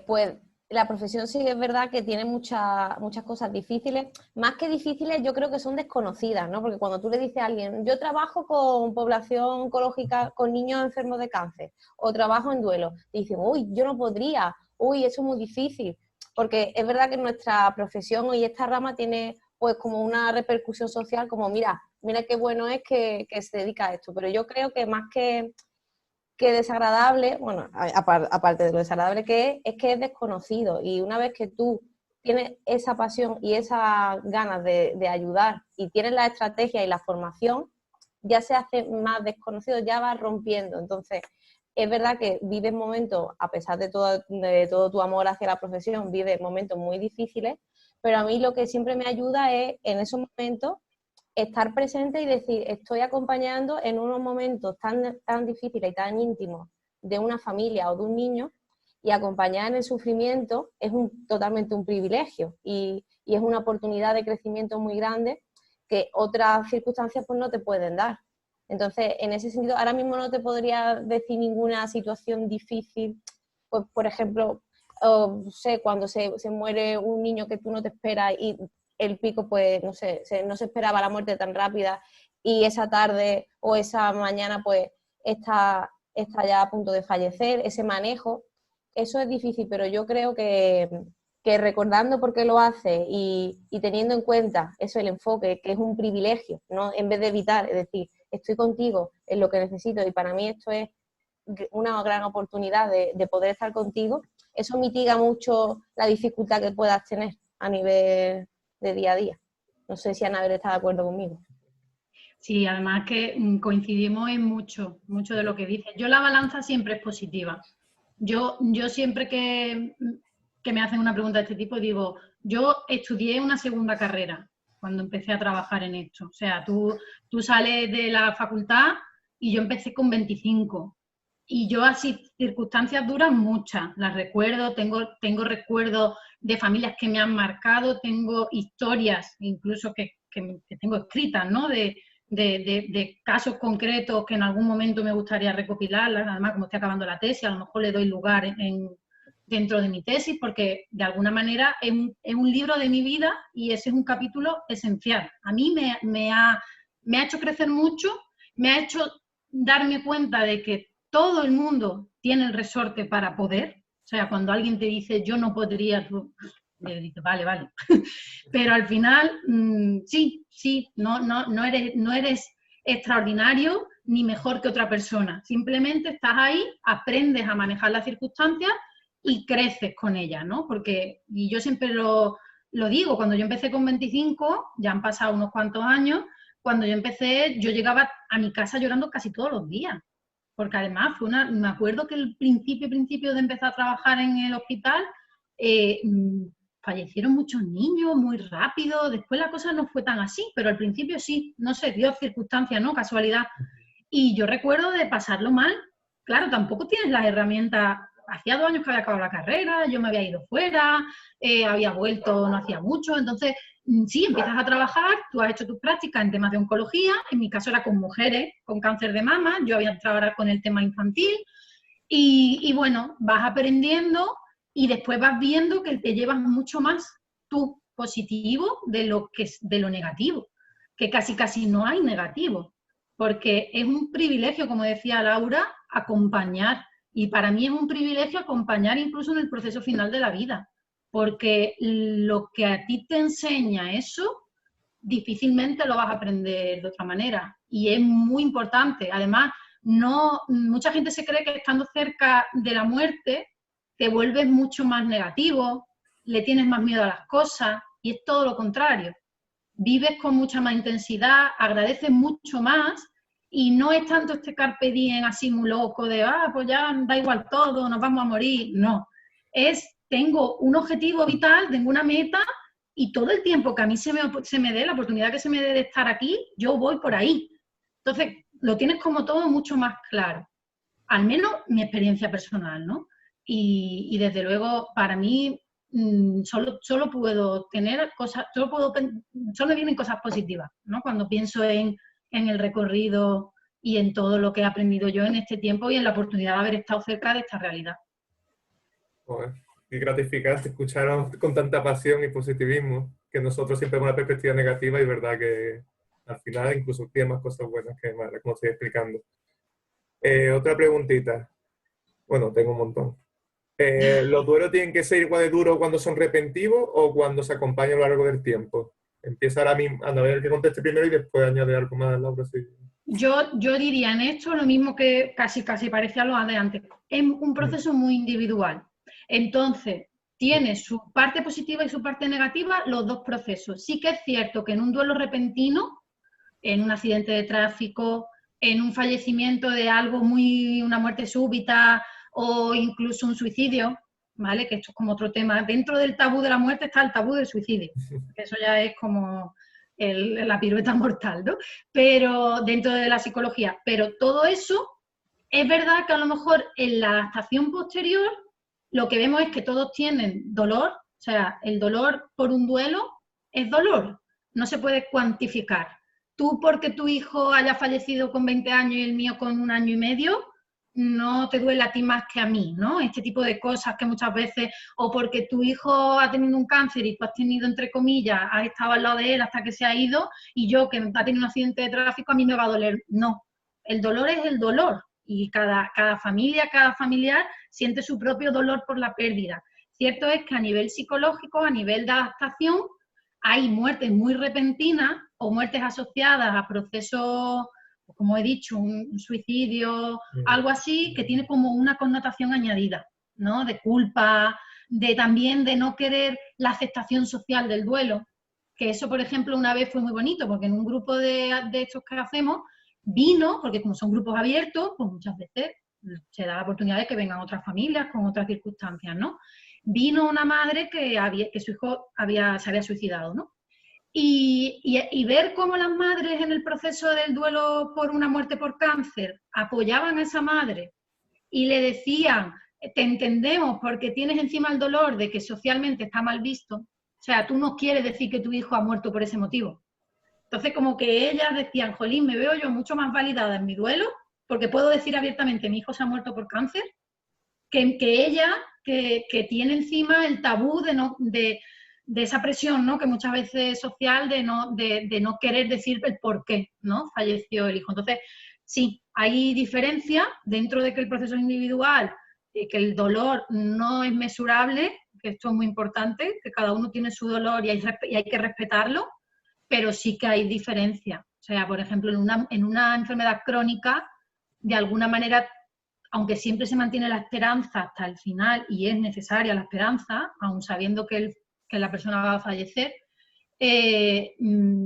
B: Pues la profesión sí es verdad que tiene muchas cosas difíciles. Más que difíciles, yo creo que son desconocidas, ¿no? Porque cuando tú le dices a alguien, yo trabajo con población oncológica, con niños enfermos de cáncer, o trabajo en duelo, te dicen, uy, yo no podría, uy, eso es muy difícil. Porque es verdad que nuestra profesión y esta rama tiene, pues, como una repercusión social, como mira qué bueno es que se dedica a esto. Pero yo creo que más que desagradable, bueno, aparte de lo desagradable que es que es desconocido, y una vez que tú tienes esa pasión y esas ganas de ayudar y tienes la estrategia y la formación, ya se hace más desconocido, ya va rompiendo. Entonces, es verdad que vives momentos, a pesar de todo tu amor hacia la profesión, vives momentos muy difíciles, pero a mí lo que siempre me ayuda es, en esos momentos, estar presente y decir, estoy acompañando en unos momentos tan difíciles y tan íntimos de una familia o de un niño, y acompañar en el sufrimiento es totalmente un privilegio y es una oportunidad de crecimiento muy grande que otras circunstancias pues no te pueden dar. Entonces, en ese sentido, ahora mismo no te podría decir ninguna situación difícil, pues, por ejemplo, no sé, cuando se muere un niño que tú no te esperas y el pico, pues, no sé, no se esperaba la muerte tan rápida, y esa tarde o esa mañana, pues, está ya a punto de fallecer, ese manejo, eso es difícil, pero yo creo que recordando por qué lo hace y teniendo en cuenta eso, el enfoque, que es un privilegio, ¿no? En vez de evitar, es decir, estoy contigo en lo que necesito y para mí esto es una gran oportunidad de poder estar contigo, eso mitiga mucho la dificultad que puedas tener a nivel de día a día. No sé si Anabel está de acuerdo conmigo.
C: Sí, además que coincidimos en mucho de lo que dices. Yo la balanza siempre es positiva. Yo siempre que me hacen una pregunta de este tipo digo, yo estudié una segunda carrera cuando empecé a trabajar en esto. O sea, tú sales de la facultad y yo empecé con 25. Y yo así, circunstancias duras muchas, las recuerdo, tengo recuerdos de familias que me han marcado, tengo historias incluso que tengo escritas, ¿no? De casos concretos que en algún momento me gustaría recopilarlas, además como estoy acabando la tesis, a lo mejor le doy lugar dentro de mi tesis, porque de alguna manera es un libro de mi vida y ese es un capítulo esencial. A mí me ha hecho crecer mucho, me ha hecho darme cuenta de que todo el mundo tiene el resorte para poder. O sea, cuando alguien te dice, yo no podría, tú le dices, vale. Pero al final, sí, no eres extraordinario ni mejor que otra persona. Simplemente estás ahí, aprendes a manejar las circunstancias y creces con ellas, ¿no? Porque, y yo siempre lo digo, cuando yo empecé con 25, ya han pasado unos cuantos años, cuando yo empecé, yo llegaba a mi casa llorando casi todos los días. Porque además me acuerdo que el principio de empezar a trabajar en el hospital, fallecieron muchos niños muy rápido, después la cosa no fue tan así, pero al principio sí, no sé, dio circunstancias, ¿no? Casualidad. Y yo recuerdo de pasarlo mal. Claro, tampoco tienes las herramientas hacía 2 años que había acabado la carrera, yo me había ido fuera, había vuelto no hacía mucho, entonces sí, empiezas a trabajar, tú has hecho tus prácticas en temas de oncología, en mi caso era con mujeres con cáncer de mama, yo había entrado ahora con el tema infantil, y bueno, vas aprendiendo y después vas viendo que te llevas mucho más tú positivo de lo negativo, que casi no hay negativo, porque es un privilegio, como decía Laura, acompañar, y para mí es un privilegio acompañar incluso en el proceso final de la vida, porque lo que a ti te enseña eso, difícilmente lo vas a aprender de otra manera, y es muy importante. Además, mucha gente se cree que estando cerca de la muerte te vuelves mucho más negativo, le tienes más miedo a las cosas, y es todo lo contrario. Vives con mucha más intensidad, agradeces mucho más, y no es tanto este carpe diem así muy loco de, pues ya da igual todo, nos vamos a morir. No, tengo un objetivo vital, tengo una meta, y todo el tiempo que a mí se me dé, la oportunidad que se me dé de estar aquí, yo voy por ahí. Entonces, lo tienes como todo mucho más claro. Al menos mi experiencia personal, ¿no? Y desde luego, para mí, solo puedo tener cosas, solo me vienen cosas positivas, ¿no? Cuando pienso en el recorrido y en todo lo que he aprendido yo en este tiempo y en la oportunidad de haber estado cerca de esta realidad.
D: Joder, y gratificante escucharos con tanta pasión y positivismo, que nosotros siempre vemos una perspectiva negativa y verdad que al final incluso tiene más cosas buenas que malas, como estoy explicando. Otra preguntita. Bueno, tengo un montón. ¿Los duelos tienen que ser igual de duros cuando son repentinos o cuando se acompañan a lo largo del tiempo? Empieza ahora mismo, a ver que conteste primero y después añade algo más, Laura. Sí.
C: Yo diría en esto lo mismo que casi parece a lo de antes. Es un proceso muy individual. Entonces, tiene su parte positiva y su parte negativa, los dos procesos. Sí que es cierto que en un duelo repentino, en un accidente de tráfico, en un fallecimiento de algo una muerte súbita o incluso un suicidio, ¿vale? Que esto es como otro tema. Dentro del tabú de la muerte está el tabú del suicidio. Eso ya es como la pirueta mortal, ¿no? Pero dentro de la psicología. Pero todo eso, es verdad que a lo mejor en la adaptación posterior lo que vemos es que todos tienen dolor, o sea, el dolor por un duelo es dolor, no se puede cuantificar. Tú porque tu hijo haya fallecido con 20 años y el mío con 1 año y medio, no te duele a ti más que a mí, ¿no? Este tipo de cosas que muchas veces, o porque tu hijo ha tenido un cáncer y tú has tenido, entre comillas, has estado al lado de él hasta que se ha ido, y yo que ha tenido un accidente de tráfico, a mí me va a doler. No, el dolor es el dolor, y cada familia, cada familiar siente su propio dolor por la pérdida. Cierto es que a nivel psicológico, a nivel de adaptación, hay muertes muy repentinas o muertes asociadas a procesos, como he dicho, un suicidio, algo así, que tiene como una connotación añadida, ¿no? De culpa, también de no querer la aceptación social del duelo, que eso, por ejemplo, una vez fue muy bonito, porque en un grupo de estos que hacemos, vino, porque como son grupos abiertos, pues muchas veces se da la oportunidad de que vengan otras familias con otras circunstancias, ¿no? Vino una madre que su hijo se había suicidado, ¿no? Y ver cómo las madres en el proceso del duelo por una muerte por cáncer apoyaban a esa madre y le decían, te entendemos porque tienes encima el dolor de que socialmente está mal visto, o sea, tú no quieres decir que tu hijo ha muerto por ese motivo. Entonces, como que ellas decían, jolín, me veo yo mucho más validada en mi duelo, porque puedo decir abiertamente, mi hijo se ha muerto por cáncer, que ella, que tiene encima el tabú de esa presión, ¿no? Que muchas veces es social, de no querer decir el por qué, ¿no? Falleció el hijo. Entonces, sí, hay diferencia dentro de que el proceso es individual, que el dolor no es mesurable, que esto es muy importante, que cada uno tiene su dolor y hay que respetarlo, pero sí que hay diferencia. O sea, por ejemplo, en una enfermedad crónica, de alguna manera, aunque siempre se mantiene la esperanza hasta el final, y es necesaria la esperanza, aun sabiendo que la persona va a fallecer, de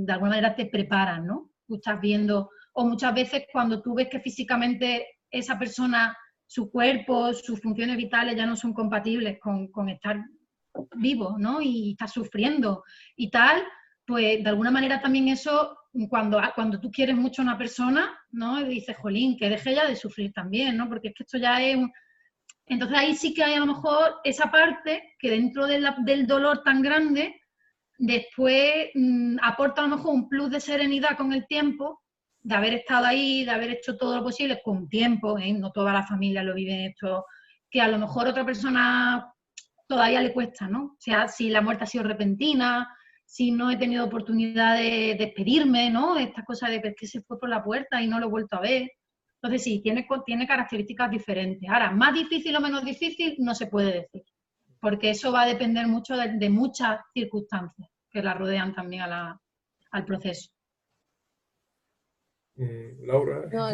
C: alguna manera te preparan, ¿no? Tú estás viendo, o muchas veces cuando tú ves que físicamente esa persona, su cuerpo, sus funciones vitales ya no son compatibles con estar vivo, ¿no? Y está sufriendo y tal, pues de alguna manera también eso, cuando tú quieres mucho a una persona, ¿no? Y dices, jolín, que deje ya de sufrir también, ¿no? Porque es que esto ya es Entonces ahí sí que hay a lo mejor esa parte que dentro del dolor tan grande, después aporta a lo mejor un plus de serenidad con el tiempo, de haber estado ahí, de haber hecho todo lo posible con tiempo, ¿eh? No toda la familia lo vive esto, que a lo mejor otra persona todavía le cuesta, ¿no? O sea, si la muerte ha sido repentina, si no he tenido oportunidad de despedirme, ¿no? Esta cosa de que se fue por la puerta y no lo he vuelto a ver. Entonces sí, tiene características diferentes. Ahora, más difícil o menos difícil no se puede decir, porque eso va a depender mucho de muchas circunstancias que la rodean también al proceso.
D: Laura.
B: No,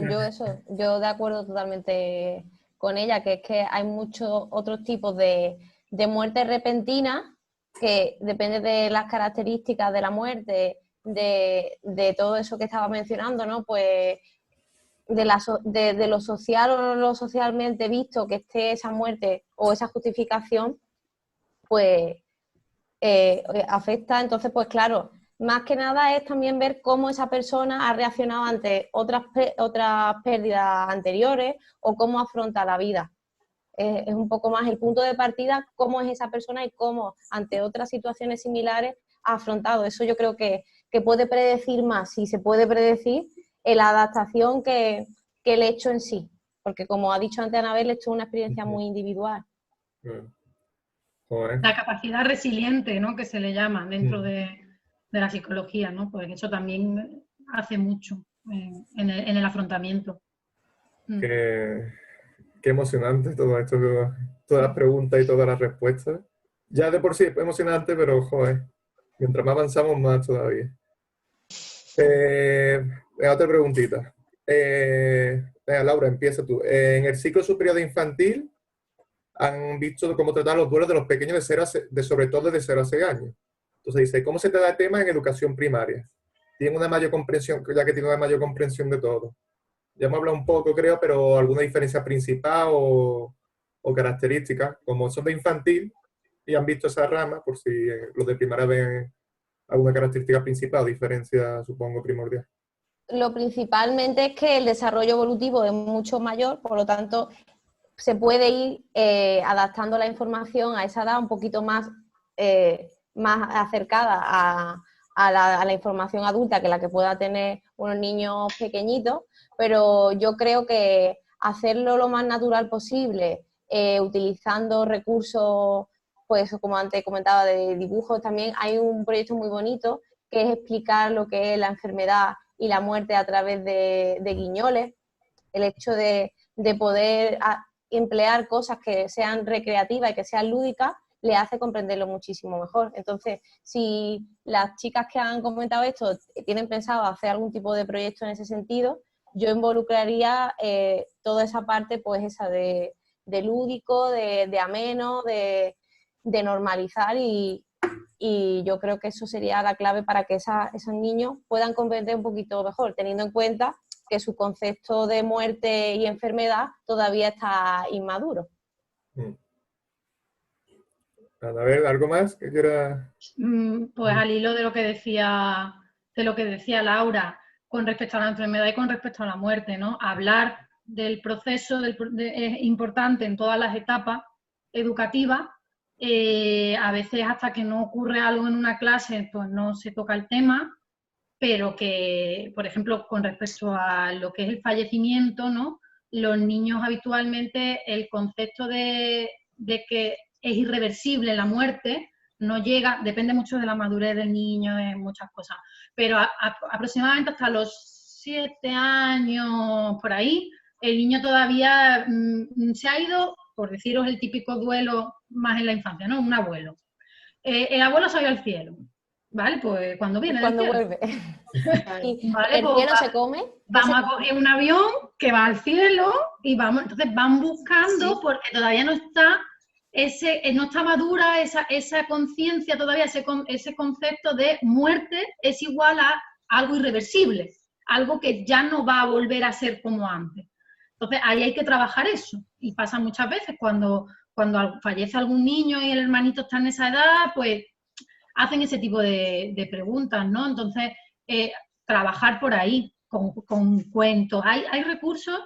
B: yo de acuerdo totalmente con ella, que es que hay muchos otros tipos de muerte repentina que depende de las características de la muerte, de todo eso que estaba mencionando, ¿no? Pues de lo social o lo socialmente visto que esté esa muerte o esa justificación, pues afecta. Entonces, pues claro, más que nada es también ver cómo esa persona ha reaccionado ante otras pérdidas anteriores o cómo afronta la vida. Es un poco más el punto de partida, cómo es esa persona y cómo ante otras situaciones similares ha afrontado. Eso yo creo que puede predecir más, si se puede predecir, la adaptación que el hecho en sí. Porque como ha dicho antes Anabel, esto es una experiencia muy individual.
D: Joder.
C: La capacidad resiliente, ¿no? Que se le llama dentro de la psicología, ¿no? Pues eso también hace mucho en el afrontamiento.
D: Qué emocionante todo esto, todas las preguntas y todas las respuestas. Ya de por sí es emocionante, pero joder, mientras más avanzamos, más todavía. Otra preguntita. Laura, empieza tú. En el ciclo superior de infantil han visto cómo tratar los duelos de los pequeños sobre todo de 0 a 6 años. Entonces dice, ¿cómo se trata el tema en educación primaria? Tiene una mayor comprensión, ya que tiene una mayor comprensión de todo. Ya hemos hablado un poco, creo, pero alguna diferencia principal o características, como son de infantil y han visto esa rama, por si los de primaria ven alguna característica principal o diferencia, supongo, primordial.
B: Lo principalmente es que el desarrollo evolutivo es mucho mayor, por lo tanto, se puede ir adaptando la información a esa edad un poquito más acercada a la información adulta que la que pueda tener unos niños pequeñitos, pero yo creo que hacerlo lo más natural posible, utilizando recursos, pues como antes comentaba, de dibujos, también hay un proyecto muy bonito que es explicar lo que es la enfermedad y la muerte a través de guiñoles, el hecho de poder emplear cosas que sean recreativas y que sean lúdicas, le hace comprenderlo muchísimo mejor. Entonces, si las chicas que han comentado esto tienen pensado hacer algún tipo de proyecto en ese sentido, yo involucraría toda esa parte, pues esa de lúdico, de ameno, de normalizar y yo creo que eso sería la clave para que esos niños puedan comprender un poquito mejor, teniendo en cuenta que su concepto de muerte y enfermedad todavía está inmaduro.
D: A ver, ¿algo más que quiera?
C: Pues al hilo de lo que decía Laura, con respecto a la enfermedad y con respecto a la muerte, ¿no? Hablar del proceso es importante en todas las etapas educativas. A veces hasta que no ocurre algo en una clase, pues no se toca el tema, pero que, por ejemplo, con respecto a lo que es el fallecimiento, ¿no? Los niños habitualmente el concepto de que es irreversible la muerte no llega, depende mucho de la madurez del niño, de muchas cosas, pero aproximadamente hasta los 7 años, por ahí, el niño todavía se ha ido, por deciros el típico duelo más en la infancia, ¿no? Un abuelo. El abuelo se ha ido al cielo, ¿vale? Pues cuando viene del cielo.
B: Vuelve.
C: ¿Vale?
B: ¿El cielo se come?
C: Vamos a coger un avión que va al cielo y vamos, entonces van buscando, porque todavía no está no está madura esa conciencia todavía, ese concepto de muerte es igual a algo irreversible, algo que ya no va a volver a ser como antes. Entonces ahí hay que trabajar eso, y pasa muchas veces cuando fallece algún niño y el hermanito está en esa edad, pues hacen ese tipo de preguntas, ¿no? Entonces, trabajar por ahí, con cuentos. Hay recursos,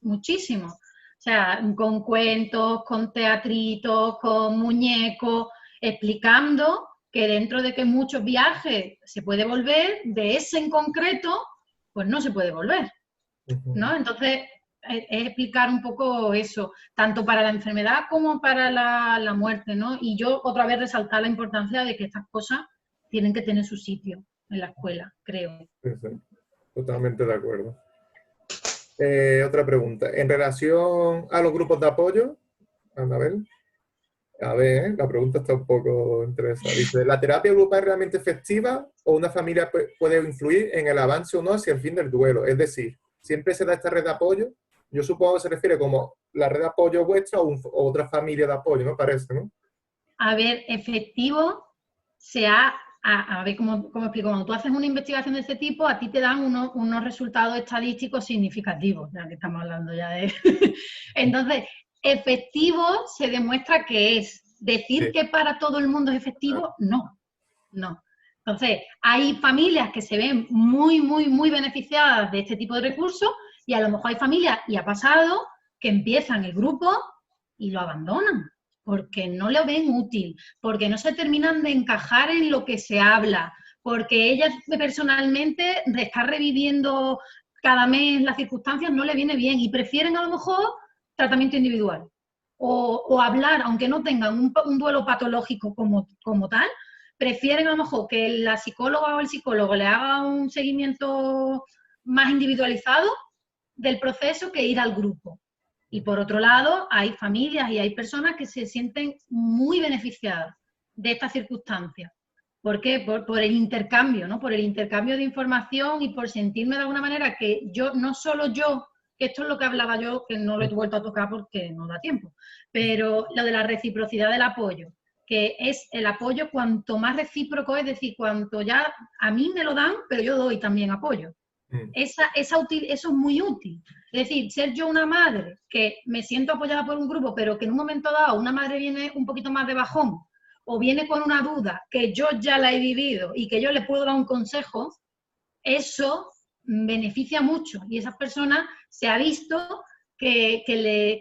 C: muchísimos. O sea, con cuentos, con teatritos, con muñecos, explicando que dentro de que muchos viajes se puede volver, de ese en concreto, pues no se puede volver, ¿no? Entonces, es explicar un poco eso, tanto para la enfermedad como para la muerte, ¿no? Y yo otra vez resaltar la importancia de que estas cosas tienen que tener su sitio en la escuela, creo.
D: Sí, sí, totalmente de acuerdo. Otra pregunta. En relación a los grupos de apoyo, Anabel, a ver, la pregunta está un poco interesante. Dice, ¿la terapia grupal es realmente efectiva o una familia puede influir en el avance o no hacia el fin del duelo? Es decir, ¿siempre se da esta red de apoyo? Yo supongo que se refiere como la red de apoyo vuestra o otra familia de apoyo, me parece, ¿no?
C: A ver, efectivo a ver cómo explico, cuando tú haces una investigación de este tipo, a ti te dan unos resultados estadísticos significativos, ya que estamos hablando ya de... Entonces, efectivo se demuestra que es. Decir
D: Sí.
C: que para todo el mundo es efectivo, no. Entonces, hay familias que se ven muy, muy, muy beneficiadas de este tipo de recursos y a lo mejor hay familias, y ha pasado, que empiezan el grupo y lo abandonan porque no lo ven útil, porque no se terminan de encajar en lo que se habla, porque ellas personalmente de estar reviviendo cada mes las circunstancias no le viene bien y prefieren a lo mejor tratamiento individual o hablar, aunque no tengan un duelo patológico como tal, prefieren a lo mejor que la psicóloga o el psicólogo le haga un seguimiento más individualizado del proceso que ir al grupo. Y por otro lado, hay familias y hay personas que se sienten muy beneficiadas de estas circunstancias. ¿Por qué? Por el intercambio, ¿no? Por el intercambio de información y por sentirme de alguna manera que yo, no solo yo, que esto es lo que hablaba yo, que no lo he vuelto a tocar porque no da tiempo, pero lo de la reciprocidad del apoyo, que es el apoyo cuanto más recíproco, es decir, cuanto ya a mí me lo dan, pero yo doy también apoyo. Eso es muy útil. Es decir, ser yo una madre que me siento apoyada por un grupo, pero que en un momento dado una madre viene un poquito más de bajón o viene con una duda que yo ya la he vivido y que yo le puedo dar un consejo, eso beneficia mucho y esas personas se ha visto que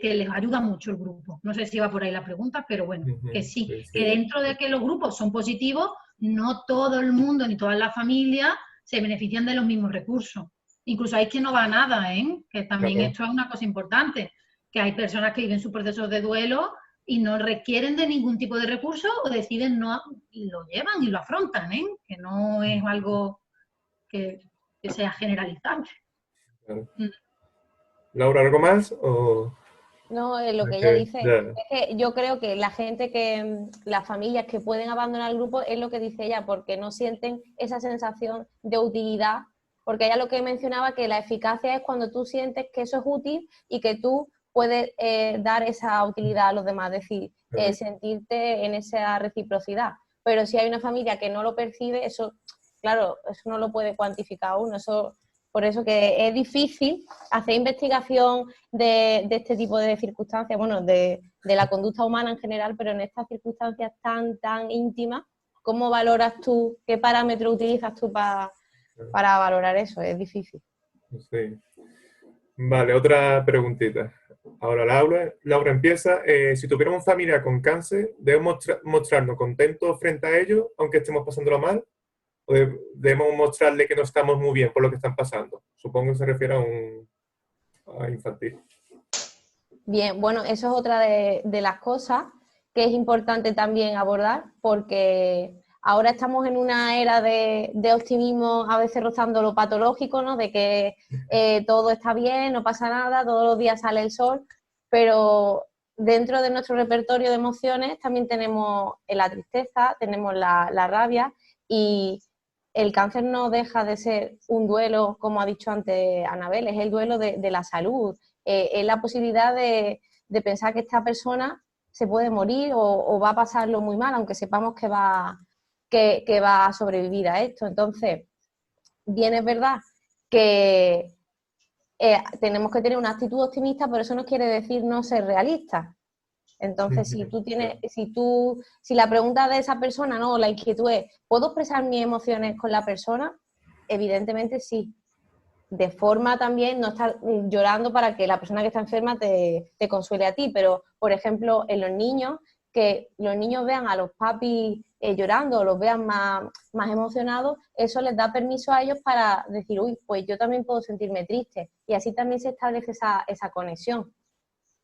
C: les ayuda mucho el grupo. No sé si va por ahí la pregunta, pero bueno, que sí, que dentro de que los grupos son positivos, no todo el mundo ni todas las familias se benefician de los mismos recursos. Incluso hay que no va a nada, ¿eh? Que también esto es una cosa importante, que hay personas que viven sus procesos de duelo y no requieren de ningún tipo de recurso o deciden no, y lo llevan y lo afrontan, ¿eh? Que no es algo que sea generalizable.
D: Claro. Laura, ¿algo más?
B: No, lo que ella dice es que yo creo que la gente las familias que pueden abandonar el grupo es lo que dice ella, porque no sienten esa sensación de utilidad, porque ella lo que mencionaba que la eficacia es cuando tú sientes que eso es útil y que tú puedes dar esa utilidad a los demás, es decir, sentirte en esa reciprocidad. Pero si hay una familia que no lo percibe, eso, claro, eso no lo puede cuantificar uno, eso... Por eso que es difícil hacer investigación de este tipo de circunstancias, bueno, de la conducta humana en general, pero en estas circunstancias tan íntimas, ¿cómo valoras tú, qué parámetro utilizas tú para valorar eso? Es difícil.
D: Sí. Vale, otra preguntita. Ahora Laura empieza. Si tuviéramos familia con cáncer, ¿debemos mostrarnos contentos frente a ellos, aunque estemos pasándolo mal? ¿O debemos mostrarle que no estamos muy bien por lo que están pasando? Supongo que se refiere a infantil.
B: Bien, bueno, eso es otra de las cosas que es importante también abordar, porque ahora estamos en una era de optimismo, a veces rozando lo patológico, ¿no? De que todo está bien, no pasa nada, todos los días sale el sol, pero dentro de nuestro repertorio de emociones también tenemos la tristeza, tenemos la rabia, y el cáncer no deja de ser un duelo, como ha dicho antes Anabel, es el duelo de la salud, es la posibilidad de pensar que esta persona se puede morir o va a pasarlo muy mal, aunque sepamos que va a sobrevivir a esto. Entonces, bien es verdad que tenemos que tener una actitud optimista, pero eso no quiere decir no ser realistas. Entonces, si la pregunta de esa persona, no, la inquietud es, ¿puedo expresar mis emociones con la persona? Evidentemente sí. de forma también no estar llorando para que la persona que está enferma te consuele a ti, pero, por ejemplo, en los niños, que los niños vean a los papis llorando o los vean más emocionados, eso les da permiso a ellos para decir, uy, pues yo también puedo sentirme triste, y así también se establece esa conexión.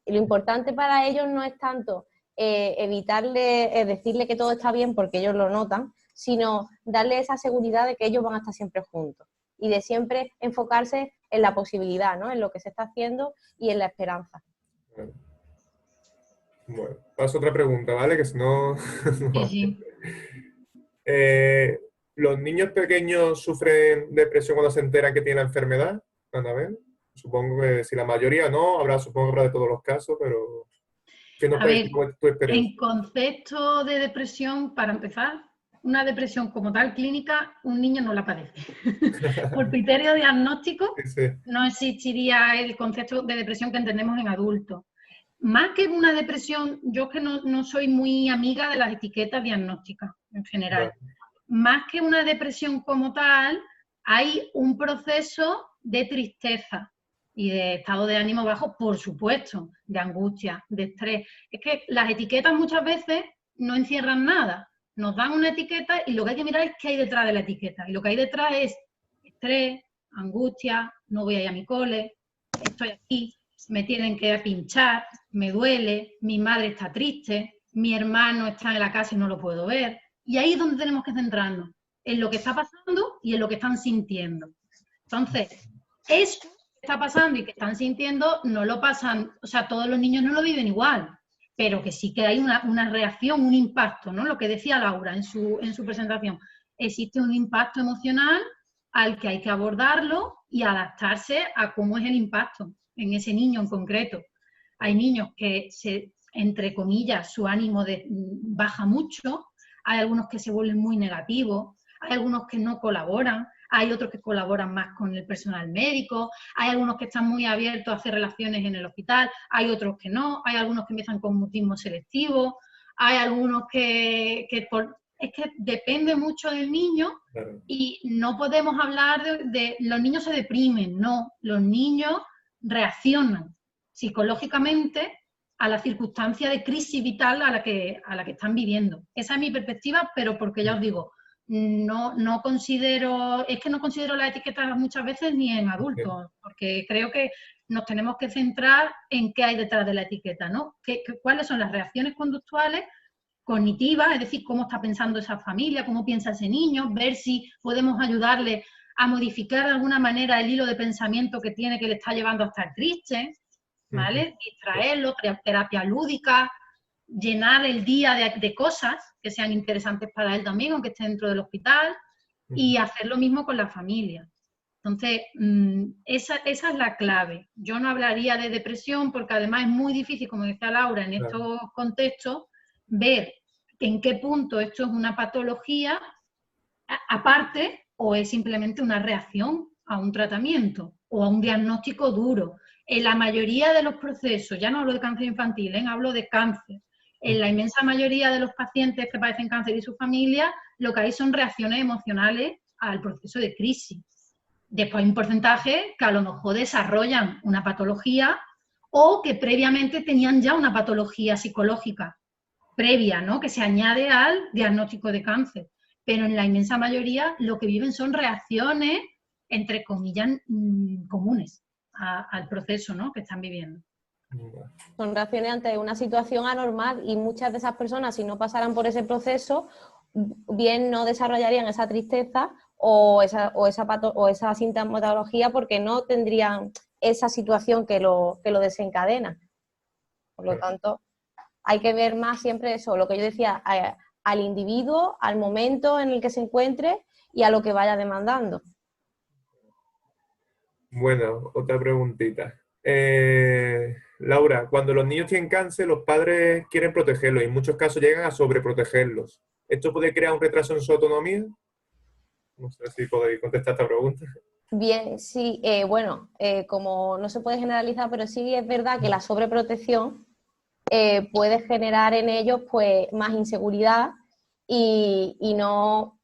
B: Y lo importante para ellos no es tanto evitarle, decirle que todo está bien porque ellos lo notan, sino darle esa seguridad de que ellos van a estar siempre juntos y de siempre enfocarse en la posibilidad, ¿no? En lo que se está haciendo y en la esperanza.
D: Bueno, paso a otra pregunta, ¿vale? Que si no...
C: Sí, sí.
D: ¿Los niños pequeños sufren depresión cuando se enteran que tienen la enfermedad, Anabel? Supongo que si la mayoría no, supongo que habrá de todos los casos, pero ¿qué nos
C: A
D: puedes
C: ver,
D: decir de tu experiencia?
C: en concepto de depresión, para empezar, una depresión como tal clínica, un niño no la padece. Por criterio diagnóstico,
D: Sí, sí.
C: no existiría el concepto de depresión que entendemos en adultos. Más que una depresión, yo que no soy muy amiga de las etiquetas diagnósticas en general.
D: Vale.
C: Más que una depresión como tal, hay un proceso de tristeza y de estado de ánimo bajo, por supuesto, de angustia, de estrés. Es que las etiquetas muchas veces no encierran nada. Nos dan una etiqueta y lo que hay que mirar es qué hay detrás de la etiqueta. Y lo que hay detrás es estrés, angustia, no voy a ir a mi cole, estoy aquí, me tienen que pinchar, me duele, mi madre está triste, mi hermano está en la casa y no lo puedo ver. Y ahí es donde tenemos que centrarnos, en lo que está pasando y en lo que están sintiendo. Entonces, eso que está pasando y que están sintiendo no lo pasan, o sea, todos los niños no lo viven igual, pero que sí que hay una reacción, un impacto, ¿no? Lo que decía Laura en su presentación. Existe un impacto emocional al que hay que abordarlo y adaptarse a cómo es el impacto en ese niño en concreto. Hay niños que, entre comillas, su ánimo baja mucho, hay algunos que se vuelven muy negativos, hay algunos que no colaboran, hay otros que colaboran más con el personal médico, hay algunos que están muy abiertos a hacer relaciones en el hospital, hay otros que no, hay algunos que empiezan con mutismo selectivo, hay algunos es que depende mucho del niño.
D: Claro.
C: Y no podemos hablar de los niños se deprimen, no, los niños reaccionan psicológicamente a la circunstancia de crisis vital a la que están viviendo. Esa es mi perspectiva, pero porque ya os digo, no considero las etiquetas muchas veces ni en adultos, porque creo que nos tenemos que centrar en qué hay detrás de la etiqueta, ¿no? ¿Cuáles son las reacciones conductuales cognitiva, es decir, cómo está pensando esa familia, cómo piensa ese niño, ver si podemos ayudarle a modificar de alguna manera el hilo de pensamiento que tiene que le está llevando a estar triste, ¿vale? Distraerlo, terapia lúdica, llenar el día de cosas que sean interesantes para él también, aunque esté dentro del hospital, y hacer lo mismo con la familia. Entonces, esa es la clave. Yo no hablaría de depresión porque además es muy difícil, como decía Laura, en estos contextos, ver en qué punto esto es una patología aparte o es simplemente una reacción a un tratamiento o a un diagnóstico duro. En la mayoría de los procesos, ya no hablo de cáncer infantil, hablo de cáncer. En la inmensa mayoría de los pacientes que padecen cáncer y su familia, lo que hay son reacciones emocionales al proceso de crisis. Después hay un porcentaje que a lo mejor desarrollan una patología o que previamente tenían ya una patología psicológica previa, ¿no? Que se añade al diagnóstico de cáncer. Pero en la inmensa mayoría lo que viven son reacciones, entre comillas, comunes al proceso, ¿no? Que están viviendo.
B: Son reacciones ante una situación anormal y muchas de esas personas, si no pasaran por ese proceso, bien no desarrollarían esa tristeza o esa sintomatología porque no tendrían esa situación que lo desencadena. Por lo tanto, hay que ver más siempre eso, lo que yo decía, al individuo, al momento en el que se encuentre y a lo que vaya demandando.
D: Bueno, otra preguntita. Laura, cuando los niños tienen cáncer, los padres quieren protegerlos y en muchos casos llegan a sobreprotegerlos. ¿Esto puede crear un retraso en su autonomía? No sé si podéis contestar esta pregunta.
B: Bien, sí, como no se puede generalizar, pero sí es verdad que la sobreprotección puede generar en ellos pues más inseguridad y no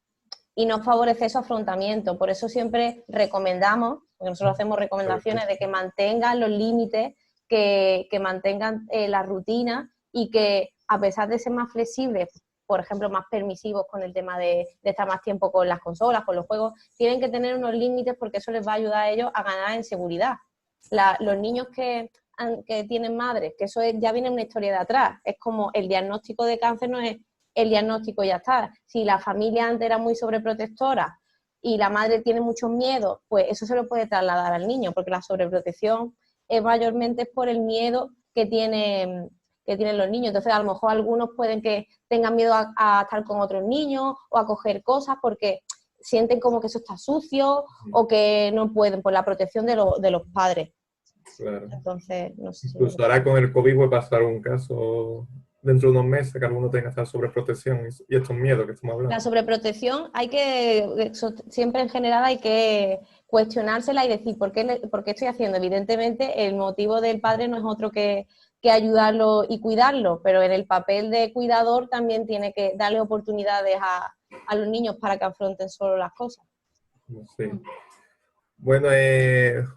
B: favorece su afrontamiento. Por eso siempre recomendamos porque nosotros hacemos recomendaciones de que mantengan los límites, que mantengan la rutina y que a pesar de ser más flexibles, por ejemplo, más permisivos con el tema de estar más tiempo con las consolas, con los juegos, tienen que tener unos límites porque eso les va a ayudar a ellos a ganar en seguridad. Los niños que tienen madres, que eso ya viene una historia de atrás, es como el diagnóstico de cáncer no es el diagnóstico y ya está. Si la familia antes era muy sobreprotectora y la madre tiene muchos miedos, pues eso se lo puede trasladar al niño, porque la sobreprotección es mayormente por el miedo que tienen los niños. Entonces, a lo mejor algunos pueden que tengan miedo a estar con otros niños o a coger cosas porque sienten como que eso está sucio o que no pueden por la protección de los padres.
D: Claro.
B: Entonces, no sé.
D: Incluso ahora con el COVID puede pasar un caso dentro de unos meses que alguno tenga esta sobreprotección y estos miedos que estamos hablando.
B: La sobreprotección siempre en general hay que cuestionársela y decir ¿por qué estoy haciendo? Evidentemente el motivo del padre no es otro que ayudarlo y cuidarlo, pero en el papel de cuidador también tiene que darle oportunidades a los niños para que afronten solo las cosas.
D: Sí. Bueno,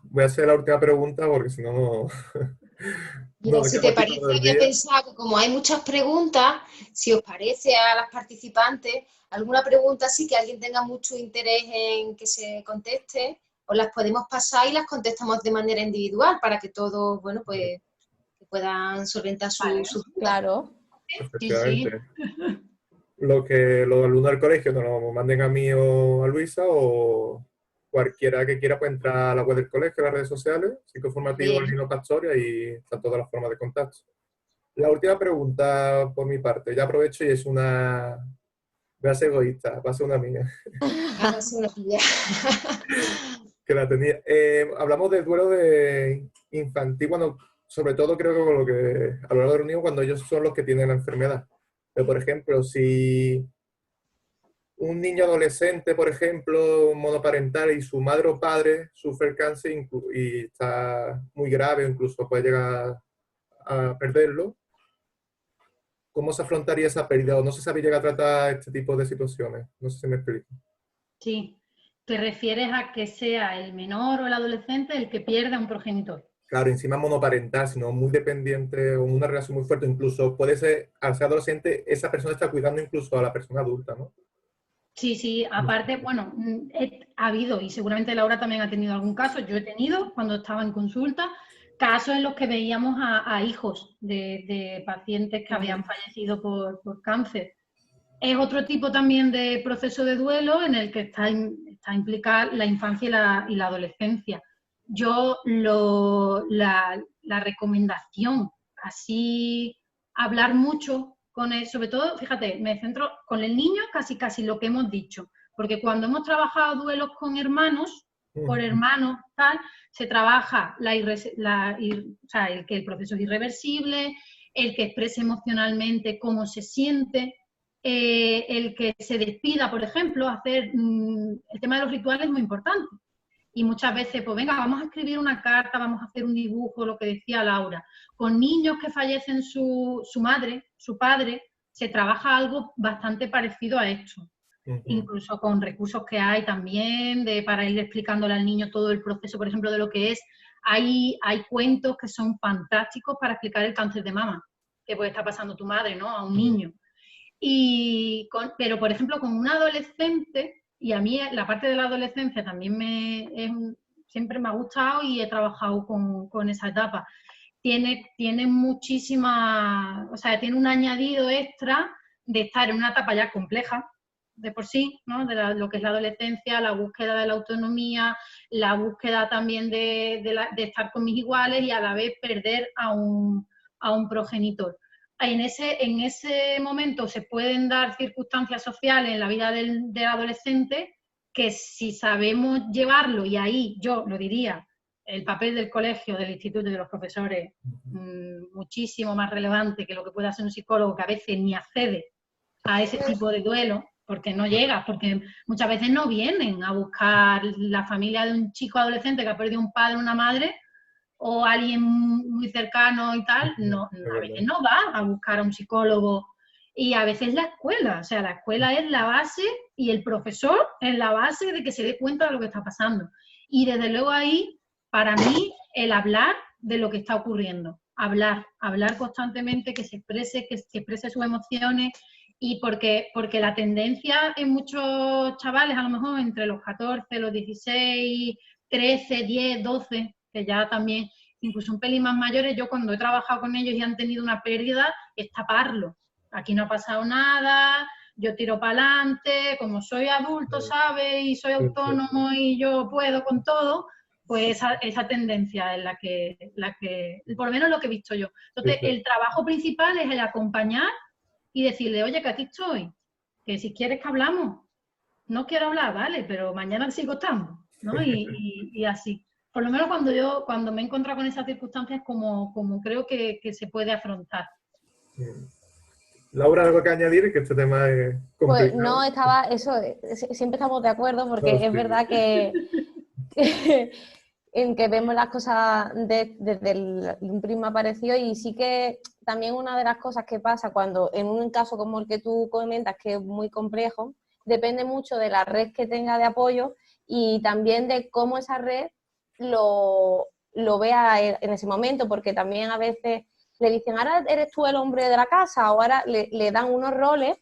D: voy a hacer la última pregunta porque si no...
A: Mira, si te parece, había pensado que como hay muchas preguntas, si os parece a las participantes, alguna pregunta sí que alguien tenga mucho interés en que se conteste, os las podemos pasar y las contestamos de manera individual para que todos, bueno, pues que puedan solventar sus dudas.
B: Claro.
D: Efectivamente. Sí. Los alumnos del colegio nos lo manden a mí o a Luisa o cualquiera que quiera puede entrar a la web del colegio, a las redes sociales, Psicoformativo Lino Pastoria y están todas las formas de contacto. La última pregunta por mi parte, ya aprovecho y es una... Voy a ser egoísta, va a ser una mía.
A: Va a ser una tuya.
D: Que la tenía. Hablamos del duelo de infantil, bueno, sobre todo creo que con lo que a lo largo de los niños cuando ellos son los que tienen la enfermedad. Pero, por ejemplo, si un niño adolescente, por ejemplo, monoparental y su madre o padre sufre el cáncer y está muy grave o incluso puede llegar a perderlo, ¿cómo se afrontaría esa pérdida? ¿O no se sabe llegar a tratar este tipo de situaciones? No sé si me explico.
C: Sí. ¿Te refieres a que sea el menor o el adolescente el que pierda un progenitor?
D: Claro, encima monoparental, sino muy dependiente o una relación muy fuerte. Incluso puede ser, al ser adolescente, esa persona está cuidando incluso a la persona adulta, ¿no?
C: Sí, sí. Aparte, bueno, ha habido, y seguramente Laura también ha tenido algún caso, yo he tenido, cuando estaba en consulta, casos en los que veíamos a hijos de pacientes que habían fallecido por cáncer. Es otro tipo también de proceso de duelo en el que está implicada la infancia y la adolescencia. Yo la recomendación, así hablar mucho con él, sobre todo, fíjate, me centro con el niño casi lo que hemos dicho, porque cuando hemos trabajado duelos con hermanos, por hermanos, tal, se trabaja o sea, el que el proceso es irreversible, el que exprese emocionalmente cómo se siente, el que se despida, por ejemplo, el tema de los rituales es muy importante. Y muchas veces, pues venga, vamos a escribir una carta, vamos a hacer un dibujo, lo que decía Laura. Con niños que fallecen su madre, su padre, se trabaja algo bastante parecido a esto. Incluso con recursos que hay también, para ir explicándole al niño todo el proceso, por ejemplo, de lo que es. Hay cuentos que son fantásticos para explicar el cáncer de mama, que puede estar pasando tu madre, ¿no?, a un niño. Pero, por ejemplo, con un adolescente, y a mí la parte de la adolescencia también siempre me ha gustado y he trabajado con esa etapa. Tiene muchísima, o sea, tiene un añadido extra de estar en una etapa ya compleja de por sí, ¿no?, de lo que es la adolescencia, la búsqueda de la autonomía, la búsqueda también de estar con mis iguales y a la vez perder a un progenitor. En ese momento se pueden dar circunstancias sociales en la vida del adolescente que si sabemos llevarlo, y ahí yo lo diría, el papel del colegio, del instituto y de los profesores muchísimo más relevante que lo que puede hacer un psicólogo que a veces ni accede a ese tipo de duelo, porque no llega, porque muchas veces no vienen a buscar la familia de un chico adolescente que ha perdido un padre o una madre, o alguien muy cercano y tal, no, a veces no va a buscar a un psicólogo, y a veces la escuela, o sea, la escuela es la base y el profesor es la base de que se dé cuenta de lo que está pasando. Y desde luego ahí, para mí, el hablar de lo que está ocurriendo. Hablar constantemente, que se exprese sus emociones, y porque la tendencia en muchos chavales, a lo mejor entre los 14, los 16, 13, 10, 12, que ya también, incluso un pelín más mayores, yo cuando he trabajado con ellos y han tenido una pérdida, es taparlo. Aquí no ha pasado nada, yo tiro para adelante, como soy adulto, ¿sabes? Y soy autónomo y yo puedo con todo, pues esa tendencia es la que, por lo menos lo que he visto yo. Entonces, el trabajo principal es el acompañar y decirle, oye, que aquí estoy, que si quieres que hablamos, no quiero hablar, vale, pero mañana sigo estando, ¿no? Y así. Por lo menos cuando me he encontrado con esas circunstancias, como creo que se puede afrontar.
D: Laura, ¿algo que añadir? Que este tema es complicado.
B: Pues no, siempre estamos de acuerdo, porque es verdad que en que vemos las cosas desde un prisma parecido, y sí que también una de las cosas que pasa cuando en un caso como el que tú comentas, que es muy complejo, depende mucho de la red que tenga de apoyo y también de cómo esa red lo vea en ese momento, porque también a veces le dicen, ahora eres tú el hombre de la casa, o ahora le dan unos roles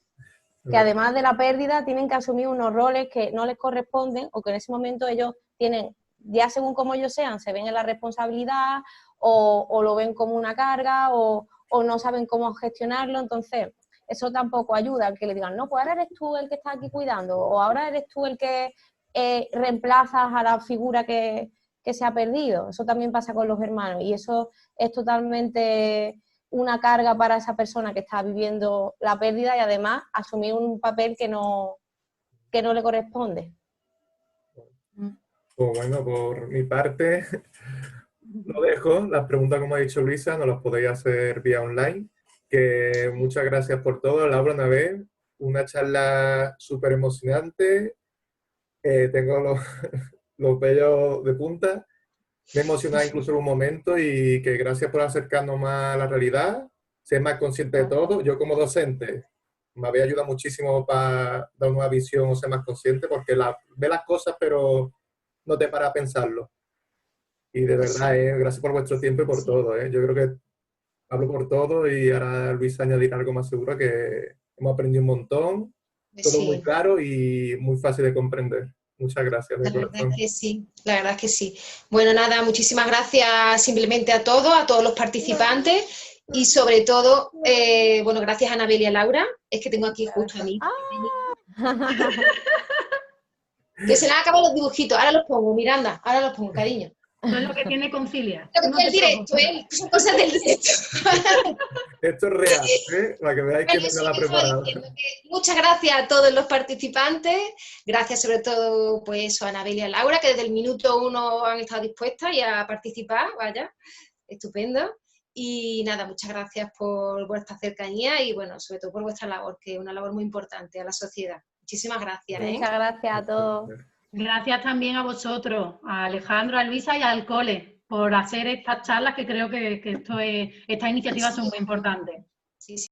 B: que además de la pérdida tienen que asumir unos roles que no les corresponden, o que en ese momento ellos tienen, ya según como ellos sean, se ven en la responsabilidad o lo ven como una carga o no saben cómo gestionarlo. Entonces eso tampoco ayuda, que le digan, no, pues ahora eres tú el que está aquí cuidando, o ahora eres tú el que reemplazas a la figura que se ha perdido. Eso también pasa con los hermanos, y eso es totalmente una carga para esa persona que está viviendo la pérdida, y además asumir un papel que no le corresponde.
D: Pues bueno, por mi parte lo dejo. Las preguntas, como ha dicho Luisa, nos las podéis hacer vía online. Que muchas gracias por todo, Laura, una vez. Una charla súper emocionante. Tengo los vellos de punta. Me he emocionado incluso en un momento, y que gracias por acercarnos más a la realidad, ser más consciente de todo. Yo como docente me había ayudado muchísimo para dar una visión o ser más consciente, porque ve las cosas pero no te para a pensarlo. Y de verdad, gracias por vuestro tiempo y por todo. Yo creo que hablo por todo, y ahora Luis añadirá algo más seguro, que hemos aprendido un montón, todo muy claro y muy fácil de comprender. Muchas gracias, de corazón.
A: La verdad que sí, la verdad que sí. Bueno, nada, muchísimas gracias simplemente a todos los participantes, y sobre todo, bueno, gracias a Anabel y a Laura. Es que tengo aquí justo a mí. Que se le han acabado los dibujitos, ahora los pongo, Miranda, ahora los pongo, cariño.
C: Eso es lo que tiene Concilia.
A: Lo que es el directo, son cosas del directo.
D: Esto es real, para que veáis que no me la he preparado.
A: Muchas gracias a todos los participantes, gracias sobre todo pues a Anabel y a Laura, que desde el minuto 1 han estado dispuestas y a participar, vaya, estupendo. Y nada, muchas gracias por vuestra cercanía y bueno, sobre todo por vuestra labor, que es una labor muy importante a la sociedad. Muchísimas gracias.
B: Muchas gracias a todos.
C: Gracias también a vosotros, a Alejandro, a Luisa y al cole, por hacer estas charlas, que creo que estas iniciativas son muy importantes.
A: Sí, sí.